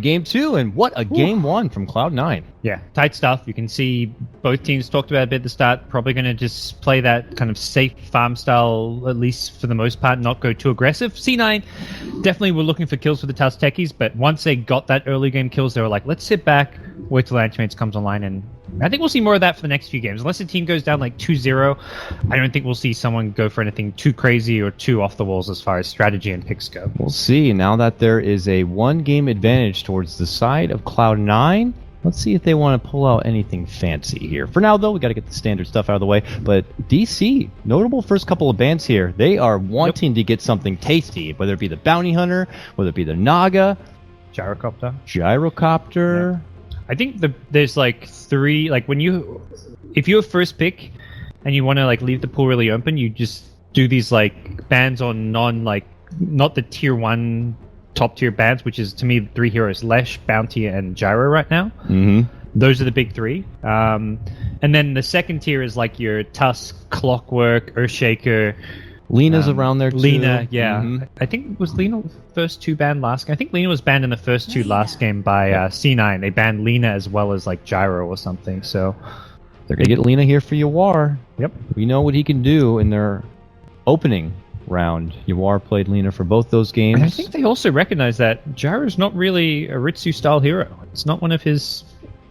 Game 2, and what a game 1 from Cloud9. Yeah, tight stuff. You can see both teams talked about it a bit at the start. Probably going to just play that kind of safe farm style, at least for the most part, not go too aggressive. C9 definitely were looking for kills for the Tusk Techies, but once they got that early game kills, they were like, let's sit back, wait till Antimates comes online, and I think we'll see more of that for the next few games. Unless the team goes down like 2-0, I don't think we'll see someone go for anything too crazy or too off the walls as far as strategy and picks go. We'll see. Now that there is a 1-game advantage towards the side of Cloud9, let's see if they want to pull out anything fancy here. For now, though, we got to get the standard stuff out of the way. But DC, notable first couple of bans here. They are wanting to get something tasty, whether it be the Bounty Hunter, whether it be the Naga, Gyrocopter. Gyrocopter. I think there's like 3, like if you have first pick and you want to like leave the pool really open, you just do these like bans on not the tier 1 top tier bans, which is to me 3 heroes: Lesh, Bounty, and Gyro right now. Mm-hmm. Those are the big 3. And then the second tier is like your Tusk, Clockwork, Earthshaker. Lena's around there too. Lena, yeah. Mm-hmm. I think was Lena the first 2 banned last game? I think Lena was banned in the first 2 last game by C9. They banned Lena as well as like Gyro or something. So they're going to get Lena here for Yawar. Yep. We know what he can do in their opening round. Yawar played Lena for both those games. And I think they also recognize that Gyro's not really a Ritsu-style hero. It's not one of his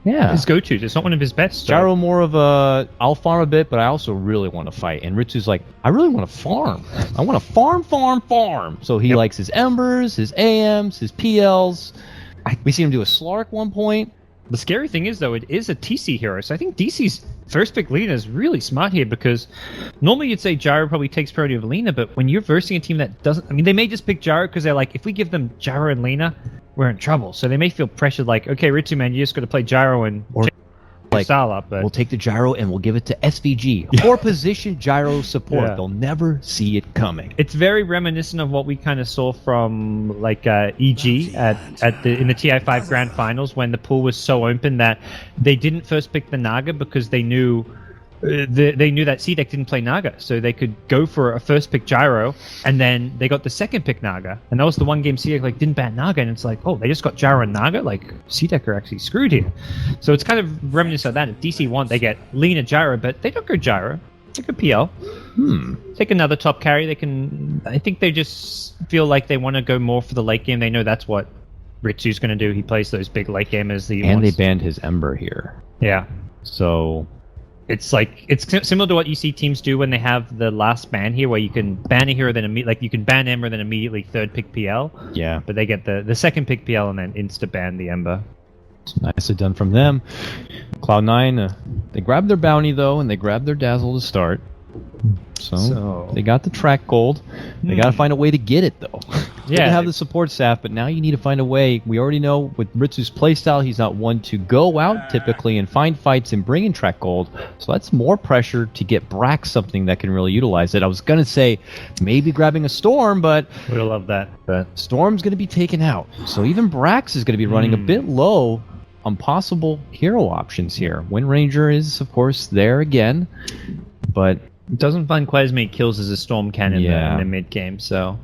go-tos. It's not one of his best. So. Gyro more of a, I'll farm a bit, but I also really want to fight. And Ritsu's like, I really want to farm. I want to farm. So he likes his Embers, his AMs, his PLs. We see him do a Slark at one point. The scary thing is, though, it is a TC hero. So I think DC's first pick Lena is really smart here, because normally you'd say Gyro probably takes priority over Lena, but when you're versing a team that doesn't... I mean, they may just pick Gyro because they're like, if we give them Gyro and Lena, we're in trouble. So they may feel pressured like, okay, Ritsu, man, you just got to play Gyro and... Like, style up, but... we'll take the Gyro and we'll give it to SVG. Or position Gyro support. They'll never see it coming. It's very reminiscent of what we kind of saw from like EG in the TI5 Grand Finals, when the pool was so open that they didn't first pick the Naga because they knew they knew that C-Deck didn't play Naga, so they could go for a first pick Gyro, and then they got the second pick Naga, and that was the one game C-Deck like didn't ban Naga, and it's like, oh, they just got Gyro and Naga, like C-Deck are actually screwed here. So it's kind of reminiscent of that. If DC want, they get Lena Gyro, but they don't go Gyro. They go PL. Take another top carry. They can. I think they just feel like they want to go more for the late game. They know that's what Ritsu's going to do. He plays those big late gamers. They banned his Ember here. Yeah. So it's like it's similar to what you see teams do when they have the last ban here, where you can ban a hero, then you can ban Ember, then immediately third pick PL. Yeah. But they get the second pick PL and then insta ban the Ember. It's nicely done from them. Cloud9, they grabbed their bounty though, and they grabbed their dazzle to start. So they got the track gold. They got to find a way to get it though. Yeah, they have the support staff, but now you need to find a way. We already know with Ritsu's playstyle, he's not one to go out typically and find fights and bring in track gold. So that's more pressure to get Brax something that can really utilize it. I was gonna say maybe grabbing a Storm, but we'd love that. But Storm's gonna be taken out, so even Brax is gonna be running a bit low on possible hero options here. Wind Ranger is of course there again, but doesn't find quite as many kills as a Storm can in the mid game, so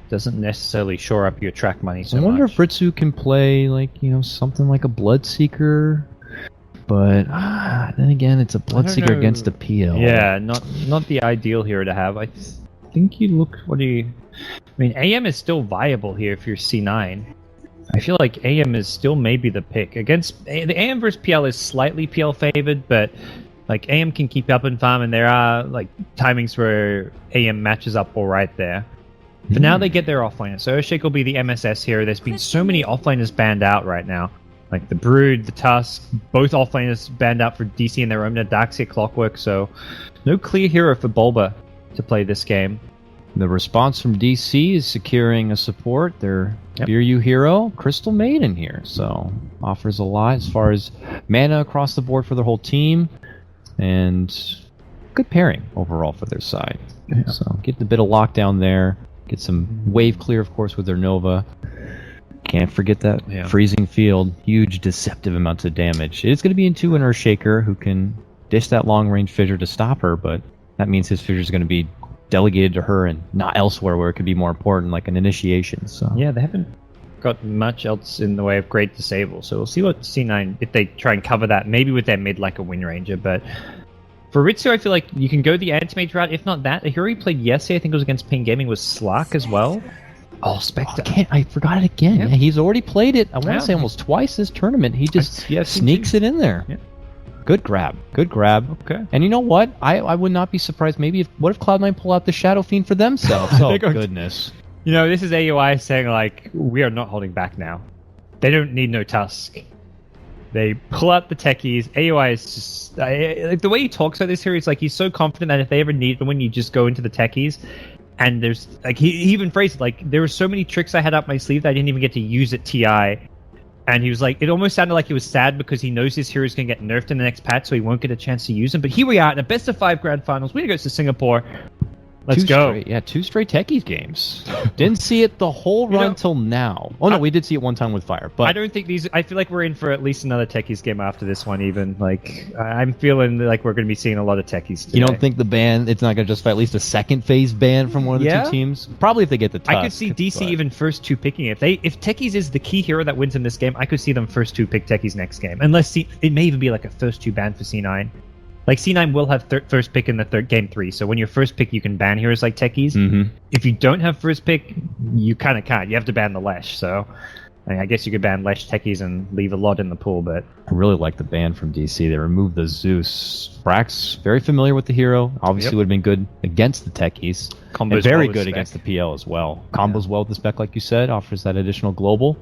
doesn't necessarily shore up your track money so much. I wonder if Ritsu can play something like a Bloodseeker, but then again, it's a Bloodseeker against a PL. Yeah, not the ideal hero to have. I think you look. I mean, AM is still viable here if you're C9. I feel like AM is still maybe the pick against the AM versus PL is slightly PL favored, but. Like, AM can keep up in farm, and there are, like, timings where AM matches up all right there. But now they get their offlaner. So Earthshake will be the MSS hero. There's been so many offlaners banned out right now. Like, the Brood, the Tusk, both offlaners banned out for DC in their own, Darkseer, Clockwork, so no clear hero for Bulba to play this game. The response from DC is securing a support. Their Biryu hero, Crystal Maiden here. So, offers a lot as far as mana across the board for their whole team. And good pairing overall for their side. Yeah. So get a bit of lockdown there. Get some wave clear, of course, with their Nova. Can't forget that freezing field. Huge deceptive amounts of damage. It's going to be into an Earthshaker who can dish that long range fissure to stop her, but that means his fissure is going to be delegated to her and not elsewhere where it could be more important, like an initiation. So yeah, they haven't got much else in the way of great disable. So we'll see what C9, if they try and cover that, maybe with their mid like a Wind Ranger. But for Ritsu, I feel like you can go the anti-mage route. If not that, a hero he played yesterday, I think it was against Pain Gaming, was Slark as well. Oh, Spectre. I forgot it again. Yep. Yeah, he's already played it, I want to say almost twice this tournament. He just sneaks it in there. Yep. Good grab. Good grab. Okay. And you know what? I would not be surprised. Maybe what if Cloud9 pull out the Shadow Fiend for themselves? Oh, goodness. You know, this is AUI saying, like, we are not holding back now. They don't need no Tusk. They pull out the techies. AUI is just... like, the way he talks about this here, is like he's so confident that if they ever need them, when you just go into the techies, and there's... like, he even phrased it, like, there were so many tricks I had up my sleeve that I didn't even get to use at TI. And he was like, it almost sounded like he was sad because he knows his hero's going to get nerfed in the next patch, so he won't get a chance to use them. But here we are in a best of 5 grand finals. Winner goes to Singapore. Let's go. Two straight techies games. Didn't see it the whole run till now. Oh no, we did see it one time with Fire. But I don't think these... I feel like we're in for at least another techies game after this one even. Like, I'm feeling like we're going to be seeing a lot of techies today. You don't think the ban, it's not going to justify at least a second phase ban from one of the two teams? Probably if they get the Tusk. I could see DC even first 2 picking it. If techies is the key hero that wins in this game, I could see them first 2 pick techies next game. Unless it may even be like a first 2 ban for C9. Like, C9 will have first pick in the game 3, so when you're first pick, you can ban heroes like techies. Mm-hmm. If you don't have first pick, you kind of can't. You have to ban the Lesh, so... I guess you could ban Lesh techies and leave a lot in the pool, but... I really like the ban from DC. They removed the Zeus. Brax, very familiar with the hero. Obviously would have been good against the techies. Combos and very well good spec. against the PL as well. Combos well with the spec, like you said. Offers that additional global.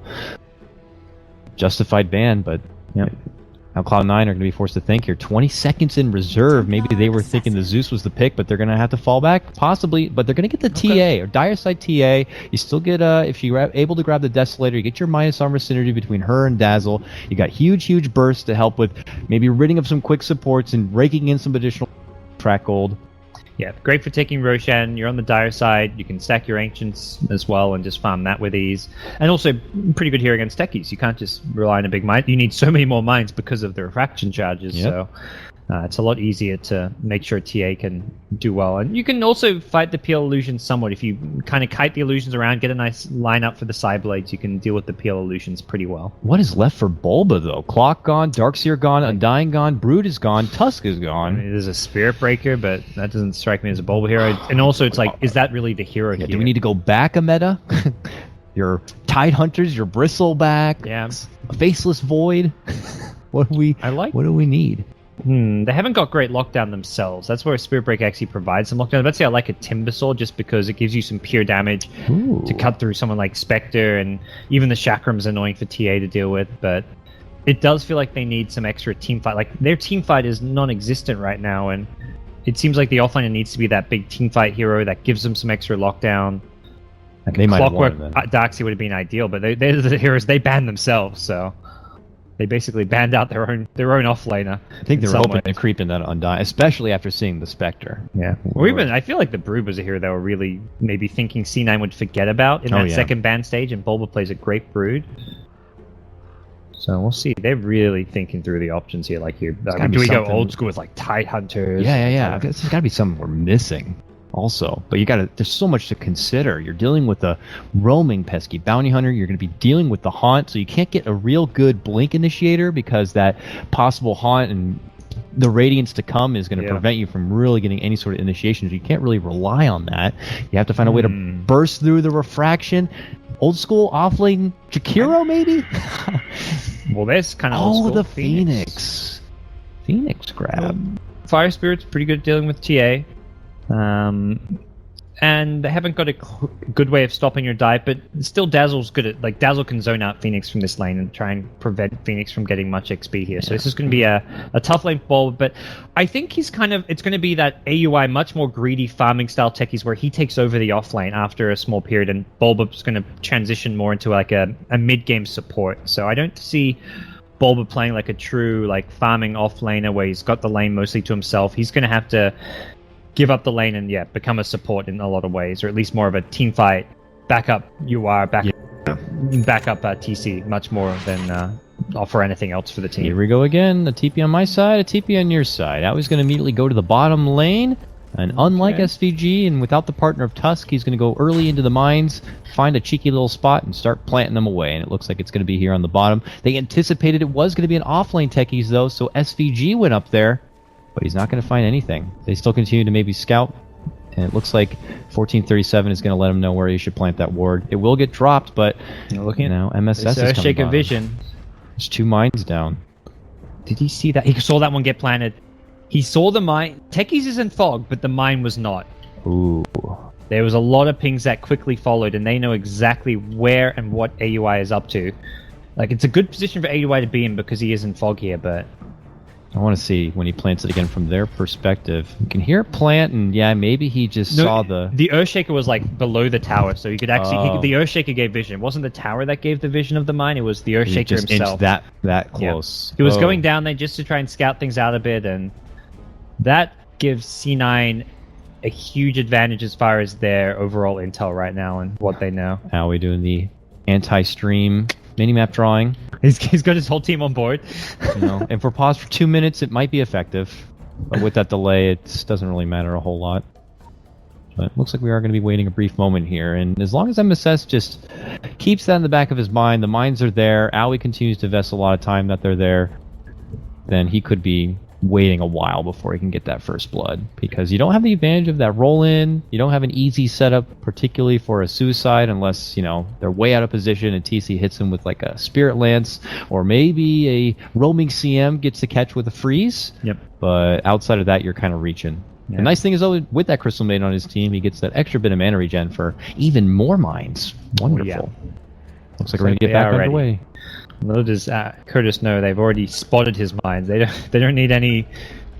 Justified ban, but... Yep. Now Cloud9 are going to be forced to think here. 20 seconds in reserve. Maybe they were thinking the Zeus was the pick, but they're going to have to fall back, possibly. But they're going to get the TA or Dire Side TA. You still get if you're able to grab the Desolator, you get your minus armor synergy between her and Dazzle. You got huge bursts to help with maybe ridding of some quick supports and raking in some additional track gold. Yeah, great for taking Roshan. You're on the Dire Side. You can stack your Ancients as well and just farm that with ease. And also, pretty good here against techies. You can't just rely on a big mine. You need so many more mines because of the refraction charges. Yep. So it's a lot easier to make sure TA can do well. And you can also fight the PL illusions somewhat. If you kind of kite the illusions around, get a nice lineup for the side blades, you can deal with the PL illusions pretty well. What is left for Bulba, though? Clock gone, Darkseer gone, Undying gone, Brood is gone, Tusk is gone. I mean, there's a Spirit Breaker, but that doesn't strike me as a Bulba hero. And also, it's like, is that really the hero here? Do we need to go back a meta? Your Tide Hunters, your Bristleback, a Faceless Void. What do we need? They haven't got great lockdown themselves. That's where Spirit Break actually provides some lockdown. Let's say I like a Timbersaw just because it gives you some pure damage to cut through someone like Spectre, and even the Chakram's annoying for TA to deal with, but it does feel like they need some extra team fight. Like, their team fight is non-existent right now, and it seems like the offlaner needs to be that big team fight hero that gives them some extra lockdown. Like they might Clockwork have Darkseer would have been ideal, but they're the heroes. They banned themselves, so... They basically banned out their own offlaner. I think they were hoping to creep in that Undying, especially after seeing the Spectre. Yeah. Or even, I feel like the Brood was a hero they were really maybe thinking C9 would forget about in that second ban stage, and Bulba plays a great Brood. So we'll see. They're really thinking through the options here. Like, do we go old school with like Tide Hunters? Yeah. There's got to be something we're missing. Also, but there's so much to consider. You're dealing with a roaming pesky bounty hunter. You're going to be dealing with the haunt, so you can't get a real good blink initiator because that possible haunt and the radiance to come is going to prevent you from really getting any sort of initiation. So you can't really rely on that. You have to find a way to burst through the refraction. Old school offlane Jakiro, maybe? Well, that's kind of old school. The Phoenix grab. Fire Spirit's pretty good at dealing with TA. And they haven't got a good way of stopping your dive, but still Dazzle's good at, like, Dazzle can zone out Phoenix from this lane and try and prevent Phoenix from getting much XP here. So this is going to be a tough lane for Bulba, but I think it's going to be that AUI much more greedy farming style techies where he takes over the off lane after a small period, and Bulba's going to transition more into like a mid-game support. So I don't see Bulba playing like a true like farming off laner where he's got the lane mostly to himself. He's going to have to give up the lane and become a support in a lot of ways, or at least more of a team fight, backup UR, backup TC, much more than offer anything else for the team. Here we go again. A TP on my side, a TP on your side. Now he's going to immediately go to the bottom lane. And unlike SVG, and without the partner of Tusk, he's going to go early into the mines, find a cheeky little spot, and start planting them away. And it looks like it's going to be here on the bottom. They anticipated it was going to be an offlane techies, though, so SVG went up there, but he's not going to find anything. They still continue to maybe scout, and it looks like 1437 is going to let him know where he should plant that ward. It will get dropped, but MSS is coming a vision. There's 2 mines down. Did he see that? He saw that one get planted. He saw the mine. Techies is in fog, but the mine was not. Ooh. There was a lot of pings that quickly followed, and they know exactly where and what AUI is up to. Like, it's a good position for AUI to be in because he is in fog here, but... I want to see when he plants it again from their perspective. You can hear it plant, and maybe he just saw the... The Earthshaker was, like, below the tower, so you could actually... the Earthshaker gave vision. It wasn't the tower that gave the vision of the mine, it was the Earthshaker just himself. That close. Yeah. He was going down there just to try and scout things out a bit, and that gives C9 a huge advantage as far as their overall intel right now and what they know. How are we doing the anti-stream minimap drawing? He's got his whole team on board. If we're paused for 2 minutes, it might be effective. But with that delay, it doesn't really matter a whole lot. But it looks like we are going to be waiting a brief moment here. And as long as MSS just keeps that in the back of his mind, the mines are there, Owie continues to invest a lot of time that they're there, then he could be waiting a while before he can get that first blood, because you don't have the advantage of that roll in. You don't have an easy setup, particularly for a suicide, unless they're way out of position and TC hits him with like a spirit lance, or maybe a roaming CM gets the catch with a freeze. Yep. But outside of that, you're kind of reaching. Yeah. The nice thing is, though, with that Crystal Maiden on his team, he gets that extra bit of mana regen for even more mines. Wonderful. Yeah. Looks like we're going to get back underway. Little does Curtis know they've already spotted his mines. They don't need any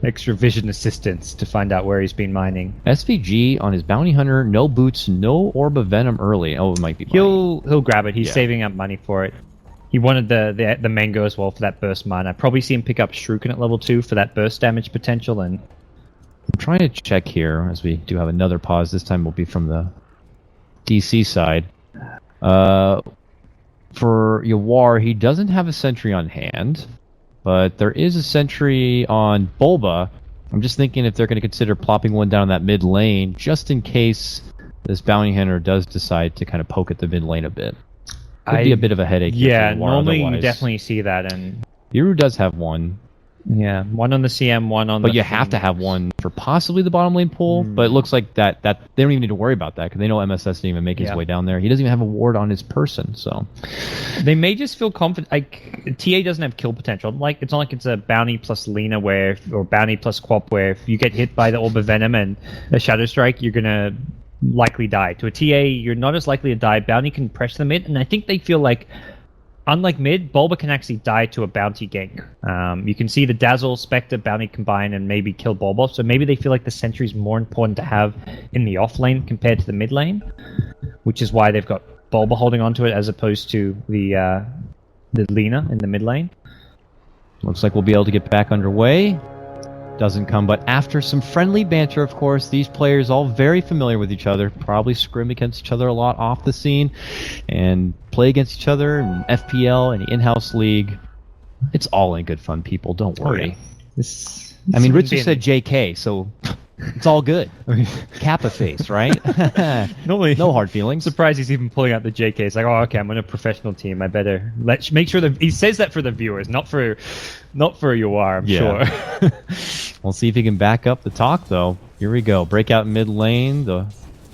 extra vision assistance to find out where he's been mining. SVG on his bounty hunter, no boots, no orb of venom early. Oh, it might be. He'll grab it. He's saving up money for it. He wanted the mango as well for that burst mine. I probably see him pick up Shuriken at level 2 for that burst damage potential. And I'm trying to check here as we do have another pause. This time will be from the DC side. For Yawar, he doesn't have a sentry on hand, but there is a sentry on Bulba. I'm just thinking if they're going to consider plopping one down that mid lane, just in case this bounty hunter does decide to kind of poke at the mid lane a bit. Could be a bit of a headache. Yeah, normally you definitely see that. And Biru does have one. Yeah, one on the CM, one on the... But you have to have one for possibly the bottom lane pull, but it looks like that they don't even need to worry about that, because they know MSS didn't even make his way down there. He doesn't even have a ward on his person, so... They may just feel confident... Like, TA doesn't have kill potential. Like, it's not like it's a bounty plus Lina or bounty plus Quap, where if you get hit by the Orb of Venom and a Shadow Strike, you're gonna likely die. To a TA, you're not as likely to die. Bounty can press them in, and I think they feel like... Unlike mid, Bulba can actually die to a bounty gank. You can see the Dazzle, Spectre, Bounty combine and maybe kill Bulba. So maybe they feel like the Sentry is more important to have in the off lane compared to the mid lane, which is why they've got Bulba holding onto it as opposed to the Lina in the mid lane. Looks like we'll be able to get back underway. Doesn't come, but after some friendly banter, of course, these players all very familiar with each other, probably scrim against each other a lot off the scene, and play against each other in FPL and the in-house league. It's all in good fun, people. Don't worry. I mean, Richard said JK, so it's all good. Kappa face, right? Normally, no hard feelings. I'm surprised he's even pulling out the JK. It's like, oh, okay, I'm on a professional team. I better make sure that he says that for the viewers, not for you are. I'm sure. We'll see if he can back up the talk, though. Here we go. Breakout mid lane. The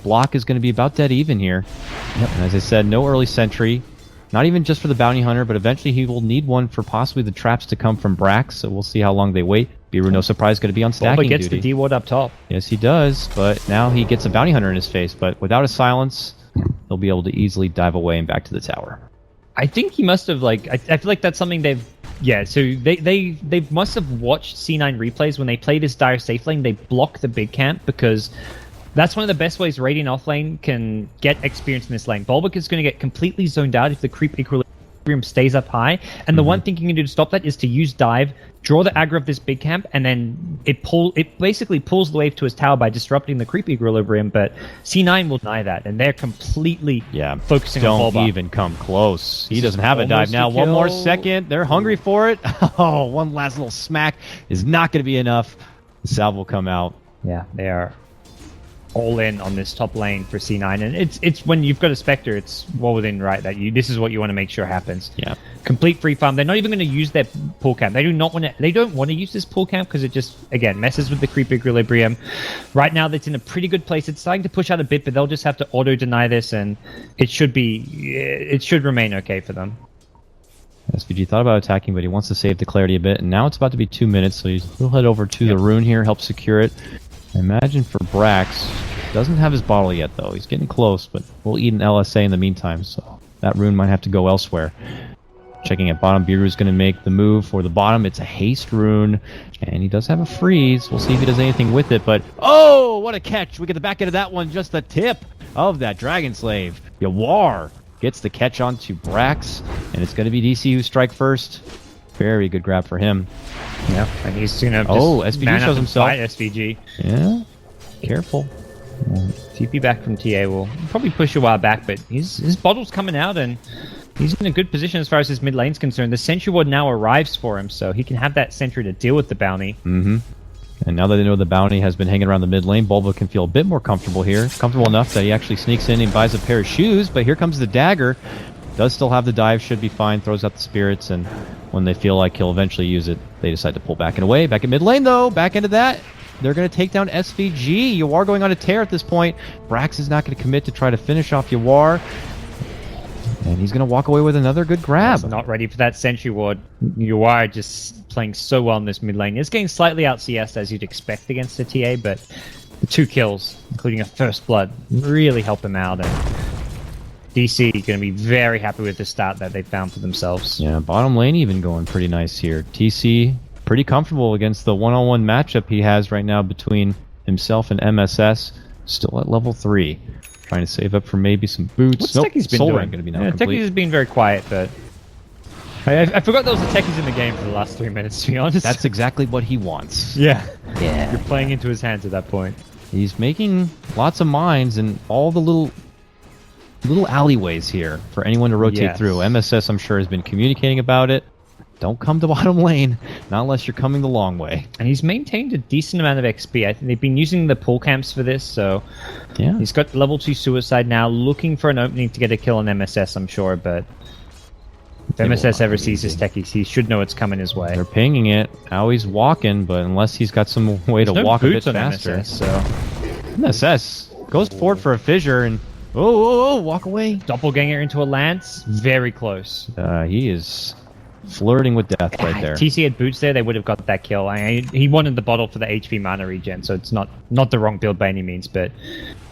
block is going to be about dead even here. Yep. And as I said, no early sentry. Not even just for the bounty hunter, but eventually he will need one for possibly the traps to come from Brax. So we'll see how long they wait. Biru, no surprise, going to be on stacking duty. Gets the D-ward up top. Yes, he does. But now he gets a bounty hunter in his face. But without a silence, he'll be able to easily dive away and back to the tower. I think he must have, like... I feel like that's something they've... Yeah, so they must have watched C9 replays when they play this dire safe lane. They block the big camp because that's one of the best ways Radiant offlane can get experience in this lane. Bulbik is going to get completely zoned out if the creep equilibrium stays up high. And the one thing you can do to stop that is to use dive, draw the aggro of this big camp, and then it basically pulls the wave to his tower by disrupting the creep equilibrium. But C9 will deny that, and they're completely focusing on Bulba. Don't even come close. He doesn't have a dive now. One more second. They're hungry for it. Oh, one last little smack is not going to be enough. The salve will come out. Yeah, they are all in on this top lane for C9, and it's when you've got a Spectre, it's well within right that this is what you want to make sure happens. Yeah. Complete free farm. They're not even going to use their pull camp. They don't want to use this pull camp because it just, again, messes with the creep equilibrium. Right now, it's in a pretty good place. It's starting to push out a bit, but they'll just have to auto deny this, and it should remain okay for them. SVG thought about attacking, but he wants to save the clarity a bit, and now it's about to be 2 minutes, so he'll head over to the rune here, help secure it. I imagine for Brax, doesn't have his bottle yet though. He's getting close, but we'll eat an LSA in the meantime, so that rune might have to go elsewhere. Checking at bottom, Biru's going to make the move for the bottom. It's a haste rune, and he does have a freeze. We'll see if he does anything with it, but oh, what a catch! We get the back end of that one, just the tip of that Dragon Slave. Yawar gets the catch onto Brax, and it's going to be DC who strike first. Very good grab for him. Yeah, and he's gonna SVG shows himself. Fight SVG. Yeah, careful. TP back from TA will probably push a while back, but his bottle's coming out, and he's in a good position as far as his mid lane's concerned. The Sentry Ward now arrives for him, so he can have that Sentry to deal with the bounty. Mm-hmm. And now that they know the bounty has been hanging around the mid lane, Bulba can feel a bit more comfortable here. Comfortable enough that he actually sneaks in and buys a pair of shoes, but here comes the dagger. Does still have the dive, should be fine, throws out the spirits, and when they feel like he'll eventually use it, they decide to pull back and away. Back at mid lane, though, back into that. They're going to take down SVG. Yawar going on a tear at this point. Brax is not going to commit to try to finish off Yawar. And he's going to walk away with another good grab. Not ready for that Sentry Ward. Yawar just playing so well in this mid lane. It's getting slightly out CS as you'd expect against a TA, but the 2 kills, including a first blood, really help him out. And DC going to be very happy with the start that they found for themselves. Yeah, bottom lane even going pretty nice here. TC pretty comfortable against the one-on-one matchup he has right now between himself and MSS. Still at level 3. Trying to save up for maybe some boots. What's Techie's been doing? Going to be now complete. Techie's has been very quiet, but I forgot there was a Techie's in the game for the last 3 minutes, to be honest. That's exactly what he wants. Yeah. You're playing into his hands at that point. He's making lots of mines and all the little alleyways here for anyone to rotate through. MSS, I'm sure, has been communicating about it. Don't come to bottom lane, not unless you're coming the long way. And he's maintained a decent amount of XP. I think they've been using the pull camps for this, so yeah. He's got level 2 suicide now, looking for an opening to get a kill on MSS, I'm sure, but if MSS ever sees his techies, he should know it's coming his way. They're pinging it. Now he's walking, but unless he's got some way to walk a bit faster. MSS goes forward for a fissure and walk away. Doppelganger into a lance, very close. He is flirting with death right there. TC had boots there, they would have got that kill. He wanted the bottle for the HP mana regen, so it's not the wrong build by any means, but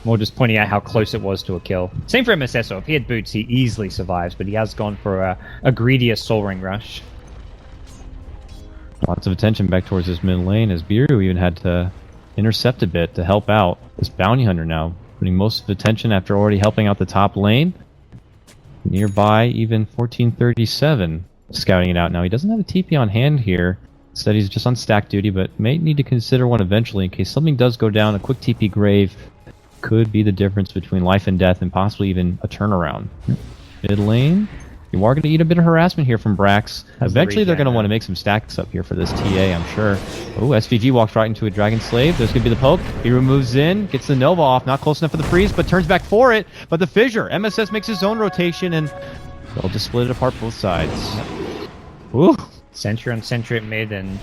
more just pointing out how close it was to a kill. Same for MSS, so if he had boots, he easily survives, but he has gone for a greedier Soul Ring rush. Lots of attention back towards this mid lane, as Biru even had to intercept a bit to help out this bounty hunter now, putting most of the attention after already helping out the top lane. Nearby, even 1437 scouting it out now. He doesn't have a TP on hand here. Instead, he's just on stack duty, but may need to consider one eventually in case something does go down. A quick TP grave could be the difference between life and death and possibly even a turnaround. Mid lane, you are going to eat a bit of harassment here from Brax. Eventually, they're going to want to make some stacks up here for this TA, I'm sure. Oh, SVG walks right into a Dragon Slave. There's going to be the poke. He moves in, gets the Nova off. Not close enough for the freeze, but turns back for it. But the fissure. MSS makes his own rotation, and they'll just split it apart both sides. Ooh. Sentry on Sentry at mid, and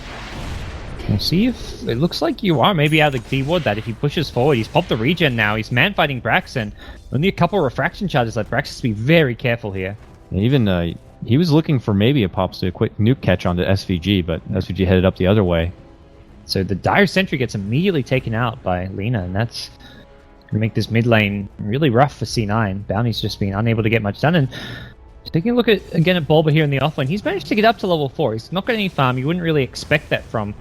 we'll see if it looks like you are maybe out of the D-Ward that if he pushes forward. He's popped the regen now. He's man-fighting Braxton. Only a couple of refraction charges left. Brax has to be very careful here. And even he was looking for maybe a quick nuke catch onto SVG, but SVG headed up the other way. So the Dire Sentry gets immediately taken out by Lina, and that's going to make this mid lane really rough for C9. Bounty's just been unable to get much done, and taking a look again at Bulba here in the offlane, he's managed to get up to level 4. He's not got any farm. You wouldn't really expect that from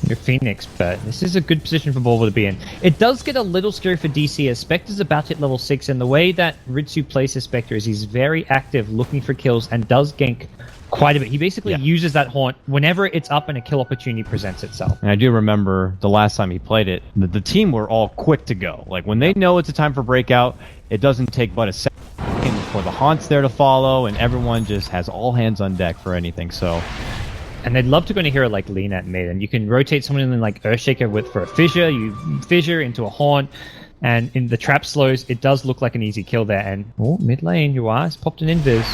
your Phoenix, but this is a good position for Bulba to be in. It does get a little scary for DC as Spectre's about to hit level 6, and the way that Ritsu plays his Spectre is he's very active, looking for kills, and does gank quite a bit. He basically uses that haunt whenever it's up and a kill opportunity presents itself. And I do remember the last time he played it, the team were all quick to go. Like, when they know it's a time for breakout, it doesn't take but a second for the haunt's there to follow, and everyone just has all hands on deck for anything, so... And they'd love to go into a hero like Lina at mid, and you can rotate someone in like Earthshaker for a fissure, you fissure into a haunt. And in the trap slows, it does look like an easy kill there. And mid lane, Yua's popped an invis.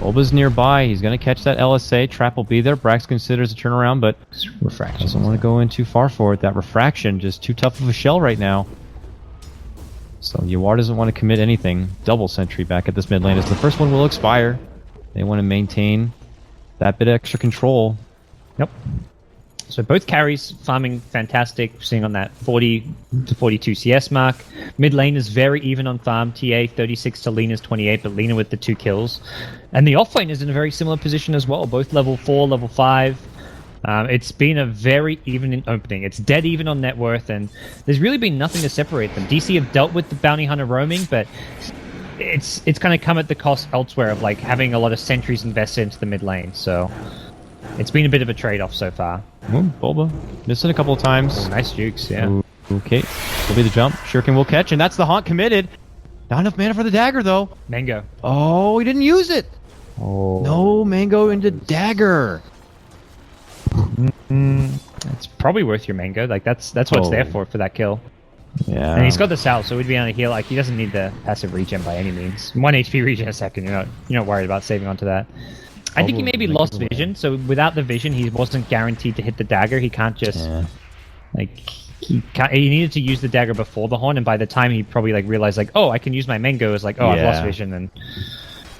Bulba's nearby. He's going to catch that LSA. Trap will be there. Brax considers a turnaround, but Refraction doesn't want to go in too far for it. That refraction, just too tough of a shell right now. So Yuar doesn't want to commit anything. Double sentry back at this mid lane as the first one will expire. They want to maintain that bit of extra control. Yep. So both carries farming fantastic, seeing on that 40 to 42 CS mark. Mid lane is very even on farm. TA 36 to Lena's 28, but Lena with the 2 kills. And the off lane is in a very similar position as well, both level 4, level 5. It's been a very even opening. It's dead even on net worth, and there's really been nothing to separate them. DC have dealt with the bounty hunter roaming, but it's kind of come at the cost elsewhere of like having a lot of sentries invested into the mid lane. So it's been a bit of a trade-off so far. Bulba missing a couple of times. Oh, nice jukes, yeah. Ooh, okay, will be the jump. Shuriken will catch, and that's the haunt committed. Not enough mana for the dagger, though. Mango. Oh, he didn't use it. Oh. No, Mango into dagger. It's probably worth your Mango. Like that's what it's there for that kill. Yeah. And he's got the Sal, so we'd be on a heal. Like he doesn't need the passive regen by any means. 1 HP regen a second. You're not worried about saving onto that. I think he maybe lost vision, so without the vision, he wasn't guaranteed to hit the dagger. He can't just he needed to use the dagger before the horn, and by the time he probably like realized like, oh, I can use my Mango, it's like, oh, I've lost vision,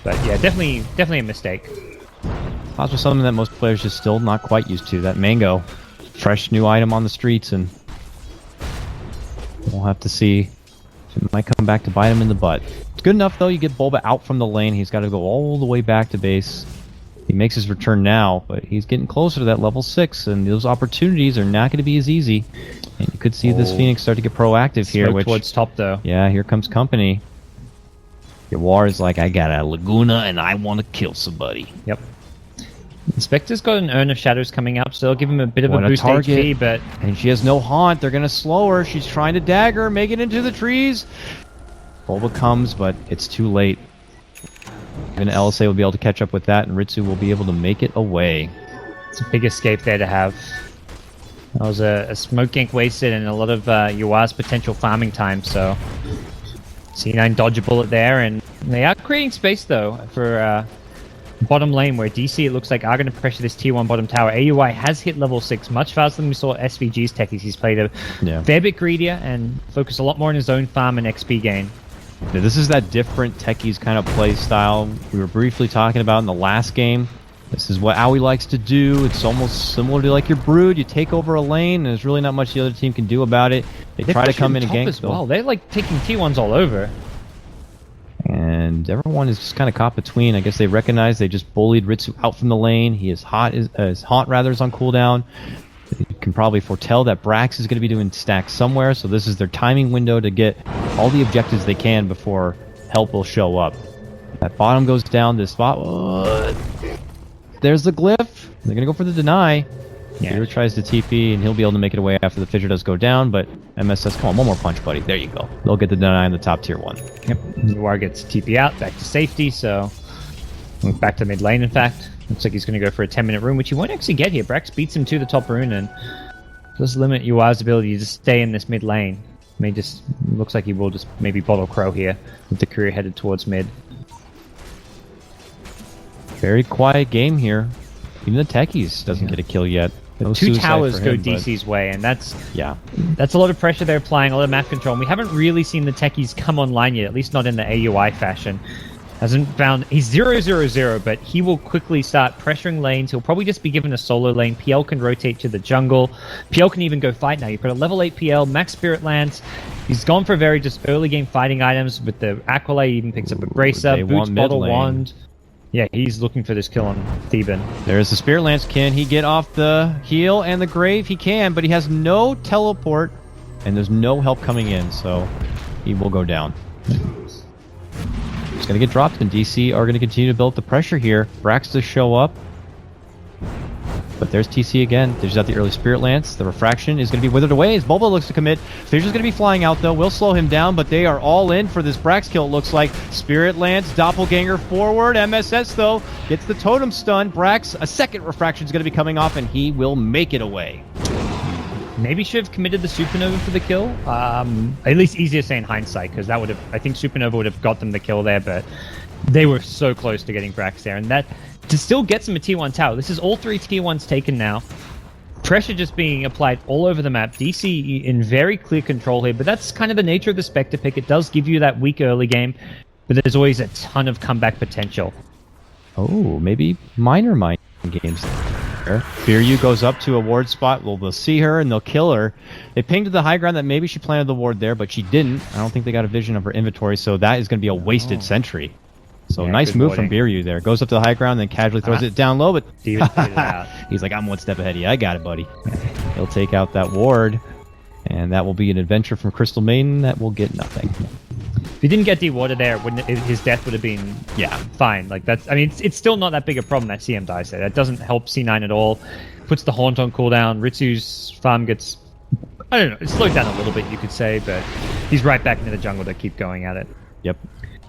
but yeah, definitely a mistake. Also something that most players just still not quite used to. That Mango, fresh new item on the streets, and we'll have to see if it might come back to bite him in the butt. It's good enough though. You get Bulba out from the lane. He's got to go all the way back to base. He makes his return now, but he's getting closer to that level 6, and those opportunities are not going to be as easy. And you could see this Phoenix start to get proactive here. Smoke towards top, though. Yeah, here comes company. War is like, I got a Laguna, and I want to kill somebody. Yep. Inspector's got an Urn of Shadows coming up, so they'll give him a bit of a boost HP, but... And she has no haunt. They're going to slow her. She's trying to dagger, make it into the trees. Bulba comes, but it's too late. And LSA will be able to catch up with that, and Ritsu will be able to make it away. It's a big escape there to have. That was a smoke gank wasted and a lot of Yua's potential farming time, so... C9 dodge a bullet there, and they are creating space, though, for bottom lane, where DC, it looks like, are going to pressure this tier 1 bottom tower. AUI has hit level 6 much faster than we saw SVG's techies. He's played a fair bit greedier and focused a lot more on his own farm and XP gain. Yeah, this is that different techies kind of play style we were briefly talking about in the last game. This is what Aoi likes to do. It's almost similar to like your Brood. You take over a lane, and there's really not much the other team can do about it. They try to come in and gank as well. They're like taking T1s all over. And everyone is just kind of caught between. I guess they recognize they just bullied Ritsu out from the lane. He is his haunt rather is on cooldown. You can probably foretell that Brax is going to be doing stacks somewhere, so this is their timing window to get all the objectives they can before help will show up. That bottom goes down this spot. There's the glyph. They're going to go for the deny. Peter tries to TP, and he'll be able to make it away after the Fissure does go down, but MS says, come on, one more punch, buddy. There you go. They'll get the deny in the top tier 1. Yep. Noir gets TP out, back to safety, so... Back to mid lane, in fact. Looks like he's going to go for a 10-minute rune, which he won't actually get here. Brax beats him to the top rune, and does limit Yua's ability to stay in this mid lane. Looks like he will just maybe bottle Crow here, with the career headed towards mid. Very quiet game here. Even the techies doesn't get a kill yet. No 2 towers go DC's way, and that's a lot of pressure they're applying, a lot of map control. And we haven't really seen the techies come online yet, at least not in the AUI fashion. He's 0-0-0, but he will quickly start pressuring lanes. He'll probably just be given a solo lane. PL can rotate to the jungle. PL can even go fight now. You've got a level 8 PL, max Spirit Lance. He's gone for very just early game fighting items with the Aqualay. He even picks up a Bracer, Boots, Bottle, Wand. Yeah, he's looking for this kill on Theban. There's the Spirit Lance. Can he get off the heal and the grave? He can, but he has no teleport, and there's no help coming in, so he will go down. It's going to get dropped, and DC are going to continue to build up the pressure here. Brax to show up. But there's TC again. They just got the early Spirit Lance. The refraction is going to be withered away as Bulba looks to commit. Fissure's going to be flying out, though. Will slow him down, but they are all in for this Brax kill, it looks like. Spirit Lance, Doppelganger forward. MSS, though, gets the totem stun. Brax, a second refraction is going to be coming off, and he will make it away. Maybe should have committed the Supernova for the kill. At least easier to say in hindsight, because that would have, I think Supernova would have got them the kill there, but they were so close to getting Brax there. And that, to still get them a tier 1 tower, this is all 3 tier 1s taken now. Pressure just being applied all over the map. DC in very clear control here, but that's kind of the nature of the Spectre pick. It does give you that weak early game, but there's always a ton of comeback potential. Oh, maybe minor games there. Biryu goes up to a ward spot. Well, they'll see her and they'll kill her. They pinged to the high ground that maybe she planted the ward there, but she didn't. I don't think they got a vision of her inventory, so that is going to be a wasted sentry. So nice move from Biryu there. Goes up to the high ground, then casually throws it down low, but He's like, I'm one step ahead of you. I got it, buddy. He'll take out that ward, and that will be an adventure from Crystal Maiden that will get nothing. If he didn't get dewatered there, his death would have been fine. Like that's, I mean, it's still not that big a problem that CM dies there. That doesn't help C9 at all. Puts the Haunt on cooldown. Ritsu's farm gets, I don't know, it's slowed down a little bit, you could say, but he's right back into the jungle to keep going at it. Yep.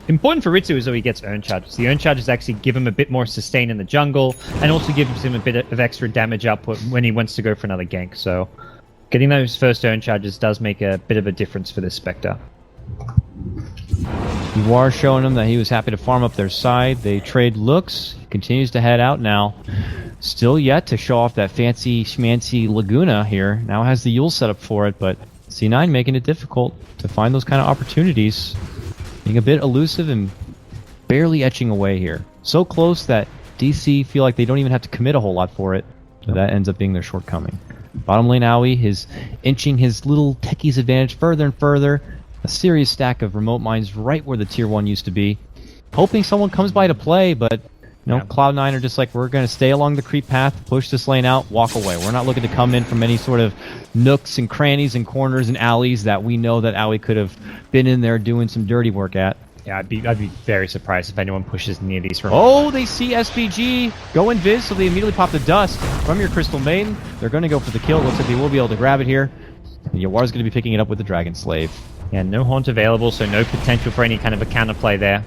Important for Ritsu is that he gets Urn Charges. The Urn Charges actually give him a bit more sustain in the jungle, and also gives him a bit of extra damage output when he wants to go for another gank. So getting those first Urn Charges does make a bit of a difference for this Spectre. You are showing him that he was happy to farm up their side. They trade looks. He continues to head out now. Still yet to show off that fancy schmancy Laguna here. Now has the Yule set up for it, but C9 making it difficult to find those kind of opportunities. Being a bit elusive and barely etching away here. So close that DC feel like they don't even have to commit a whole lot for it. So that ends up being their shortcoming. Bottom lane Aoi is inching his little techies advantage further and further. A serious stack of remote mines right where the tier 1 used to be. Hoping someone comes by to play, but Cloud9 are just like, we're going to stay along the creep path, push this lane out, walk away. We're not looking to come in from any sort of nooks and crannies and corners and alleys that we know that Aoi could have been in there doing some dirty work at. Yeah, I'd be very surprised if anyone pushes near these. Oh, they see SBG go invis, so they immediately pop the dust from your Crystal Maiden. They're going to go for the kill. Looks like they will be able to grab it here. And Yawar's going to be picking it up with the Dragon Slave. Yeah, no Haunt available, so no potential for any kind of a counterplay there.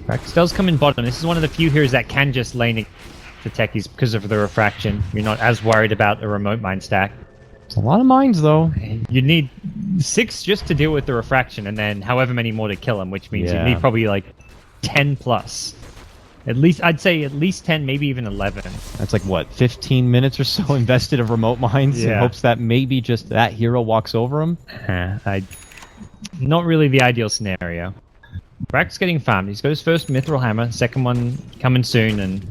Brax does come in bottom. This is one of the few heroes that can just lane the techies because of the refraction. You're not as worried about a remote mine stack. It's a lot of mines, though. You need 6 just to deal with the refraction, and then however many more to kill them, which means you need probably like 10 plus. At least, I'd say at least 10, maybe even 11. That's like, what, 15 minutes or so invested of remote mines in hopes that maybe just that hero walks over him? Not really the ideal scenario. Brax getting farmed. He's got his first Mithril Hammer, second one coming soon, and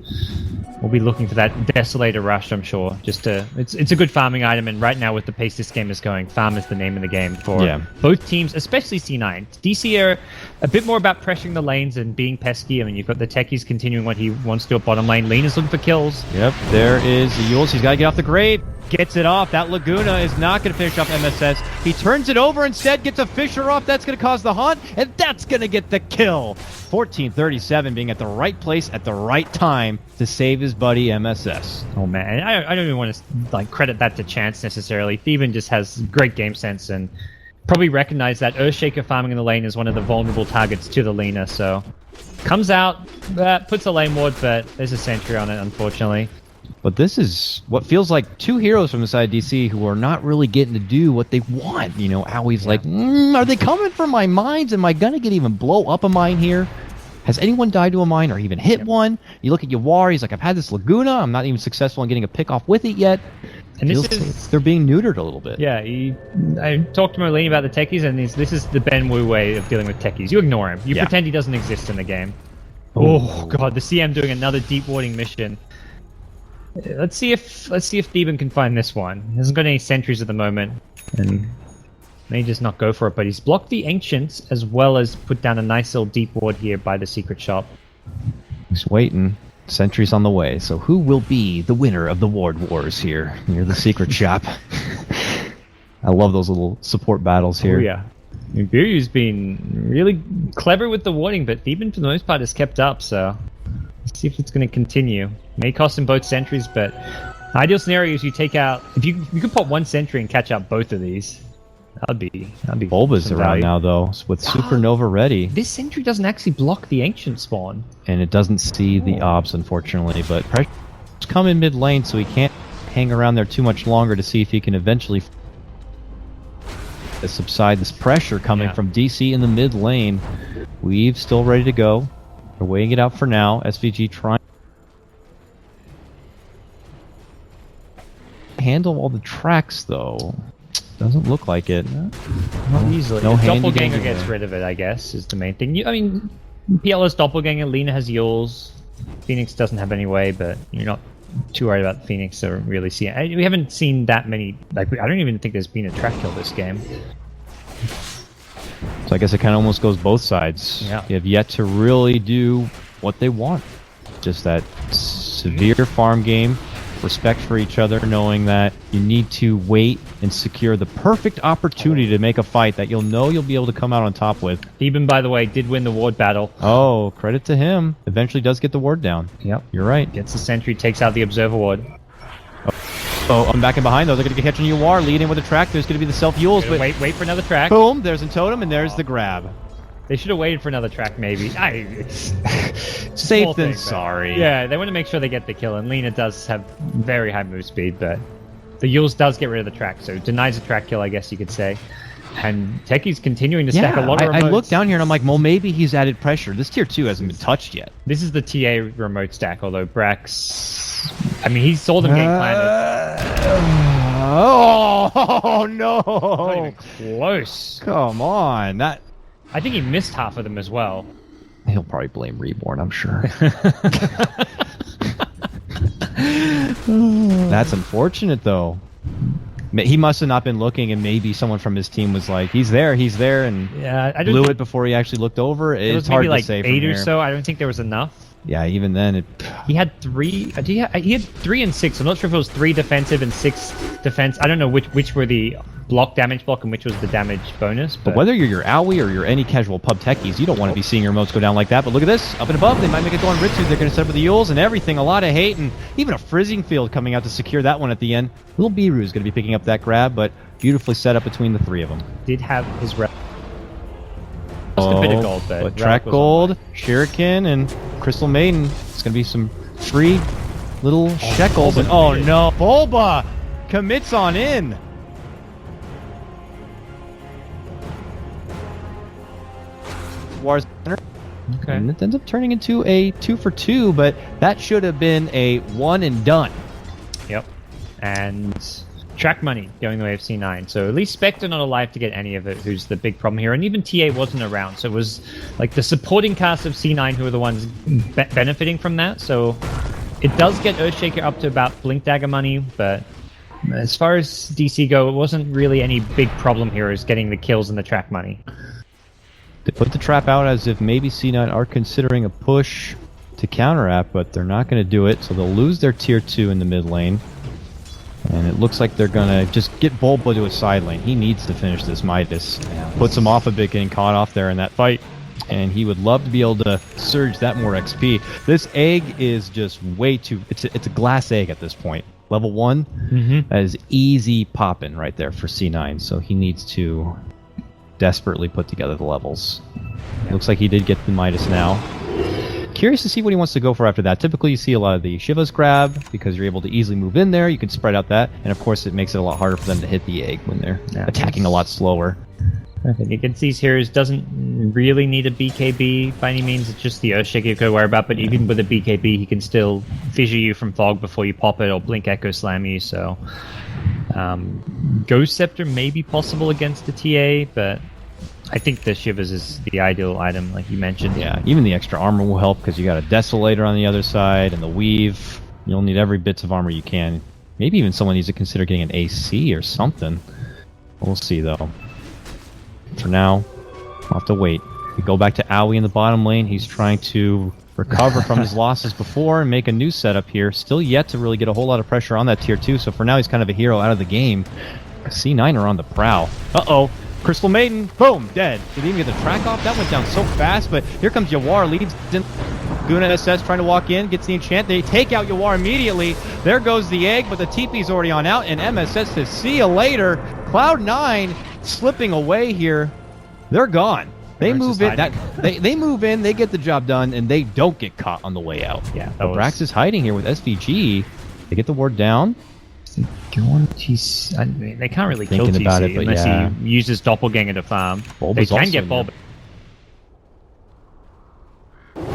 we'll be looking for that Desolator Rush, I'm sure. It's a good farming item, and right now with the pace this game is going, farm is the name of the game for both teams, especially C9. DC are a bit more about pressuring the lanes and being pesky. I mean, you've got the techies continuing what he wants to do at bottom lane. Lena's looking for kills. Yep, there is the Yules. He's got to get off the grave. Gets it off. That Laguna is not going to finish off MSS. He turns it over instead, gets a Fisher off. That's going to cause the haunt, and that's going to get the kill. 1437 being at the right place at the right time to save his buddy MSS. Oh man, I don't even want to credit that to chance necessarily. Thieben just has great game sense and probably recognized that Earthshaker farming in the lane is one of the vulnerable targets to the Lina. So comes out, puts a lane ward, but there's a sentry on it, unfortunately. But this is what feels like 2 heroes from the side of DC who are not really getting to do what they want. Aoi's like, are they coming for my mines? Am I going to get even blow up a mine here? Has anyone died to a mine or even hit one? You look at Yawar, he's like, I've had this Laguna. I'm not even successful in getting a pick off with it yet. And they're being neutered a little bit. Yeah, I talked to Molini about the techies, and this is the Ben Wu way of dealing with techies. You ignore him. You pretend he doesn't exist in the game. Oh god, the CM doing another deep warding mission. Let's see if Thieben can find this one. He hasn't got any sentries at the moment, and may just not go for it. But he's blocked the Ancients as well as put down a nice little deep ward here by the secret shop. He's waiting. Sentries on the way. So who will be the winner of the ward wars here near the secret shop? I love those little support battles here. Oh yeah. I mean, Biryu's been really clever with the warding, but Thieben for the most part has kept up. So let's see if it's going to continue. May cost him both sentries, but ideal scenario is you take out, if you could pop 1 sentry and catch out both of these. That'd be Bulba's around now though, with Supernova ready. This sentry doesn't actually block the Ancient spawn. And it doesn't see the Obs, unfortunately, but pressure's coming mid lane, so he can't hang around there too much longer to see if he can eventually subside this pressure coming from DC in the mid lane. Weave still ready to go. They're weighing it out for now. SVG trying to handle all the tracks, though. Doesn't look like it. Not easily. No, Doppelganger gets rid of it, I guess, is the main thing. I mean, PL has Doppelganger, Lina has Yules. Phoenix doesn't have any way, but you're not too worried about Phoenix to really see it. We haven't seen that many. Like, I don't even think there's been a track kill this game. So I guess it kind of almost goes both sides. Yeah. You have yet to really do what they want. Just that severe farm game. Respect for each other, knowing that you need to wait and secure the perfect opportunity to make a fight that you'll know you'll be able to come out on top with. Theben, by the way, did win the ward battle. Oh, credit to him. Eventually does get the ward down. Yep. You're right. Gets the sentry, takes out the observer ward. Oh, I'm back in behind though. They're going to get catching UR, leading with the track. There's going to be the self-Yules. But wait for another track. Boom, there's a totem, and there's the grab. They should have waited for another track, maybe. Safe than sorry. Yeah, they want to make sure they get the kill, and Lina does have very high move speed, but the Yules does get rid of the track, so denies a track kill, I guess you could say. And Techie's continuing to stack a lot of remotes. I look down here and I'm like, well, maybe he's added pressure. This tier 2 hasn't been touched yet. This is the TA remote stack, although Brax... I mean, he saw them getting planted. Oh, no! Not even close. Come on, that... I think he missed half of them as well. He'll probably blame Reborn, I'm sure. That's unfortunate, though. He must have not been looking, and maybe someone from his team was like, he's there, and I blew it before he actually looked over. It's hard to say from here. 8 or so. I don't think there was enough. Yeah, even then, he had 3. He had 3 and 6. I'm not sure if it was 3 defensive and 6 defense. I don't know which were the damage block and which was the damage bonus. But whether you're your Owie or you're any casual pub techies, you don't want to be seeing your remotes go down like that. But look at this, up and above, they might make it go on Ritsu. They're going to set up with the Yules and everything. A lot of hate and even a frizzing field coming out to secure that one at the end. Little Biru is going to be picking up that grab, but beautifully set up between the 3 of them. Did have his rep. Just a bit of gold, but track gold, Shuriken, and Crystal Maiden. It's going to be some free little shekels. And oh no, Bulba commits on in. War's center. Okay. And it ends up turning into a 2 for 2, but that should have been a 1 and done. Yep. And track money going the way of C9. So at least Spectre not alive to get any of it, who's the big problem here. And even TA wasn't around. So it was like the supporting cast of C9 who are the ones benefiting from that. So it does get Earthshaker up to about Blink Dagger money, but as far as DC go, it wasn't really any big problem here is getting the kills and the track money. They put the trap out as if maybe C9 are considering a push to counteract, but they're not going to do it. So they'll lose their tier 2 in the mid lane. And it looks like they're going to just get Bulba to a side lane. He needs to finish this Midas. Puts him off a bit, getting caught off there in that fight. And he would love to be able to surge that more XP. This egg is just way too... It's a glass egg at this point. Level 1, that is easy popping right there for C9. So he needs to desperately put together the levels. Looks like he did get the Midas now. Curious to see what he wants to go for after that. Typically you see a lot of the Shivas grab because you're able to easily move in there. You can spread out that. And of course it makes it a lot harder for them to hit the egg when they're attacking a lot slower. I think against these heroes doesn't really need a BKB by any means. It's just the Earthshaker you could worry about. But even with a BKB, he can still fissure you from fog before you pop it or Blink Echo Slam you. So Ghost Scepter may be possible against the TA, but I think the Shivas is the ideal item, like you mentioned. Yeah, even the extra armor will help because you got a Desolator on the other side and the Weave. You'll need every bits of armor you can. Maybe even someone needs to consider getting an AC or something. We'll see, though. For now, I'll have to wait. We go back to Owie in the bottom lane. He's trying to recover from his losses before and make a new setup here. Still yet to really get a whole lot of pressure on that tier 2, so for now he's kind of a hero out of the game. C9 are on the prowl. Uh-oh. Crystal Maiden, boom, dead. Didn't even get the track off. That went down so fast, but here comes Yawar, leads in. Guna SS trying to walk in, gets the enchant. They take out Yawar immediately. There goes the egg, but the TP's already on out, and MSS says, see you later. Cloud9 slipping away here. They're gone. They move in. They move in, they get the job done, and they don't get caught on the way out. Yeah, Brax is hiding here with SVG. They get the ward down. Going TC, I mean, they can't really kill Thinking TC about it, but unless yeah. he uses Doppelganger to farm. Bulba's They can also get in Bulba.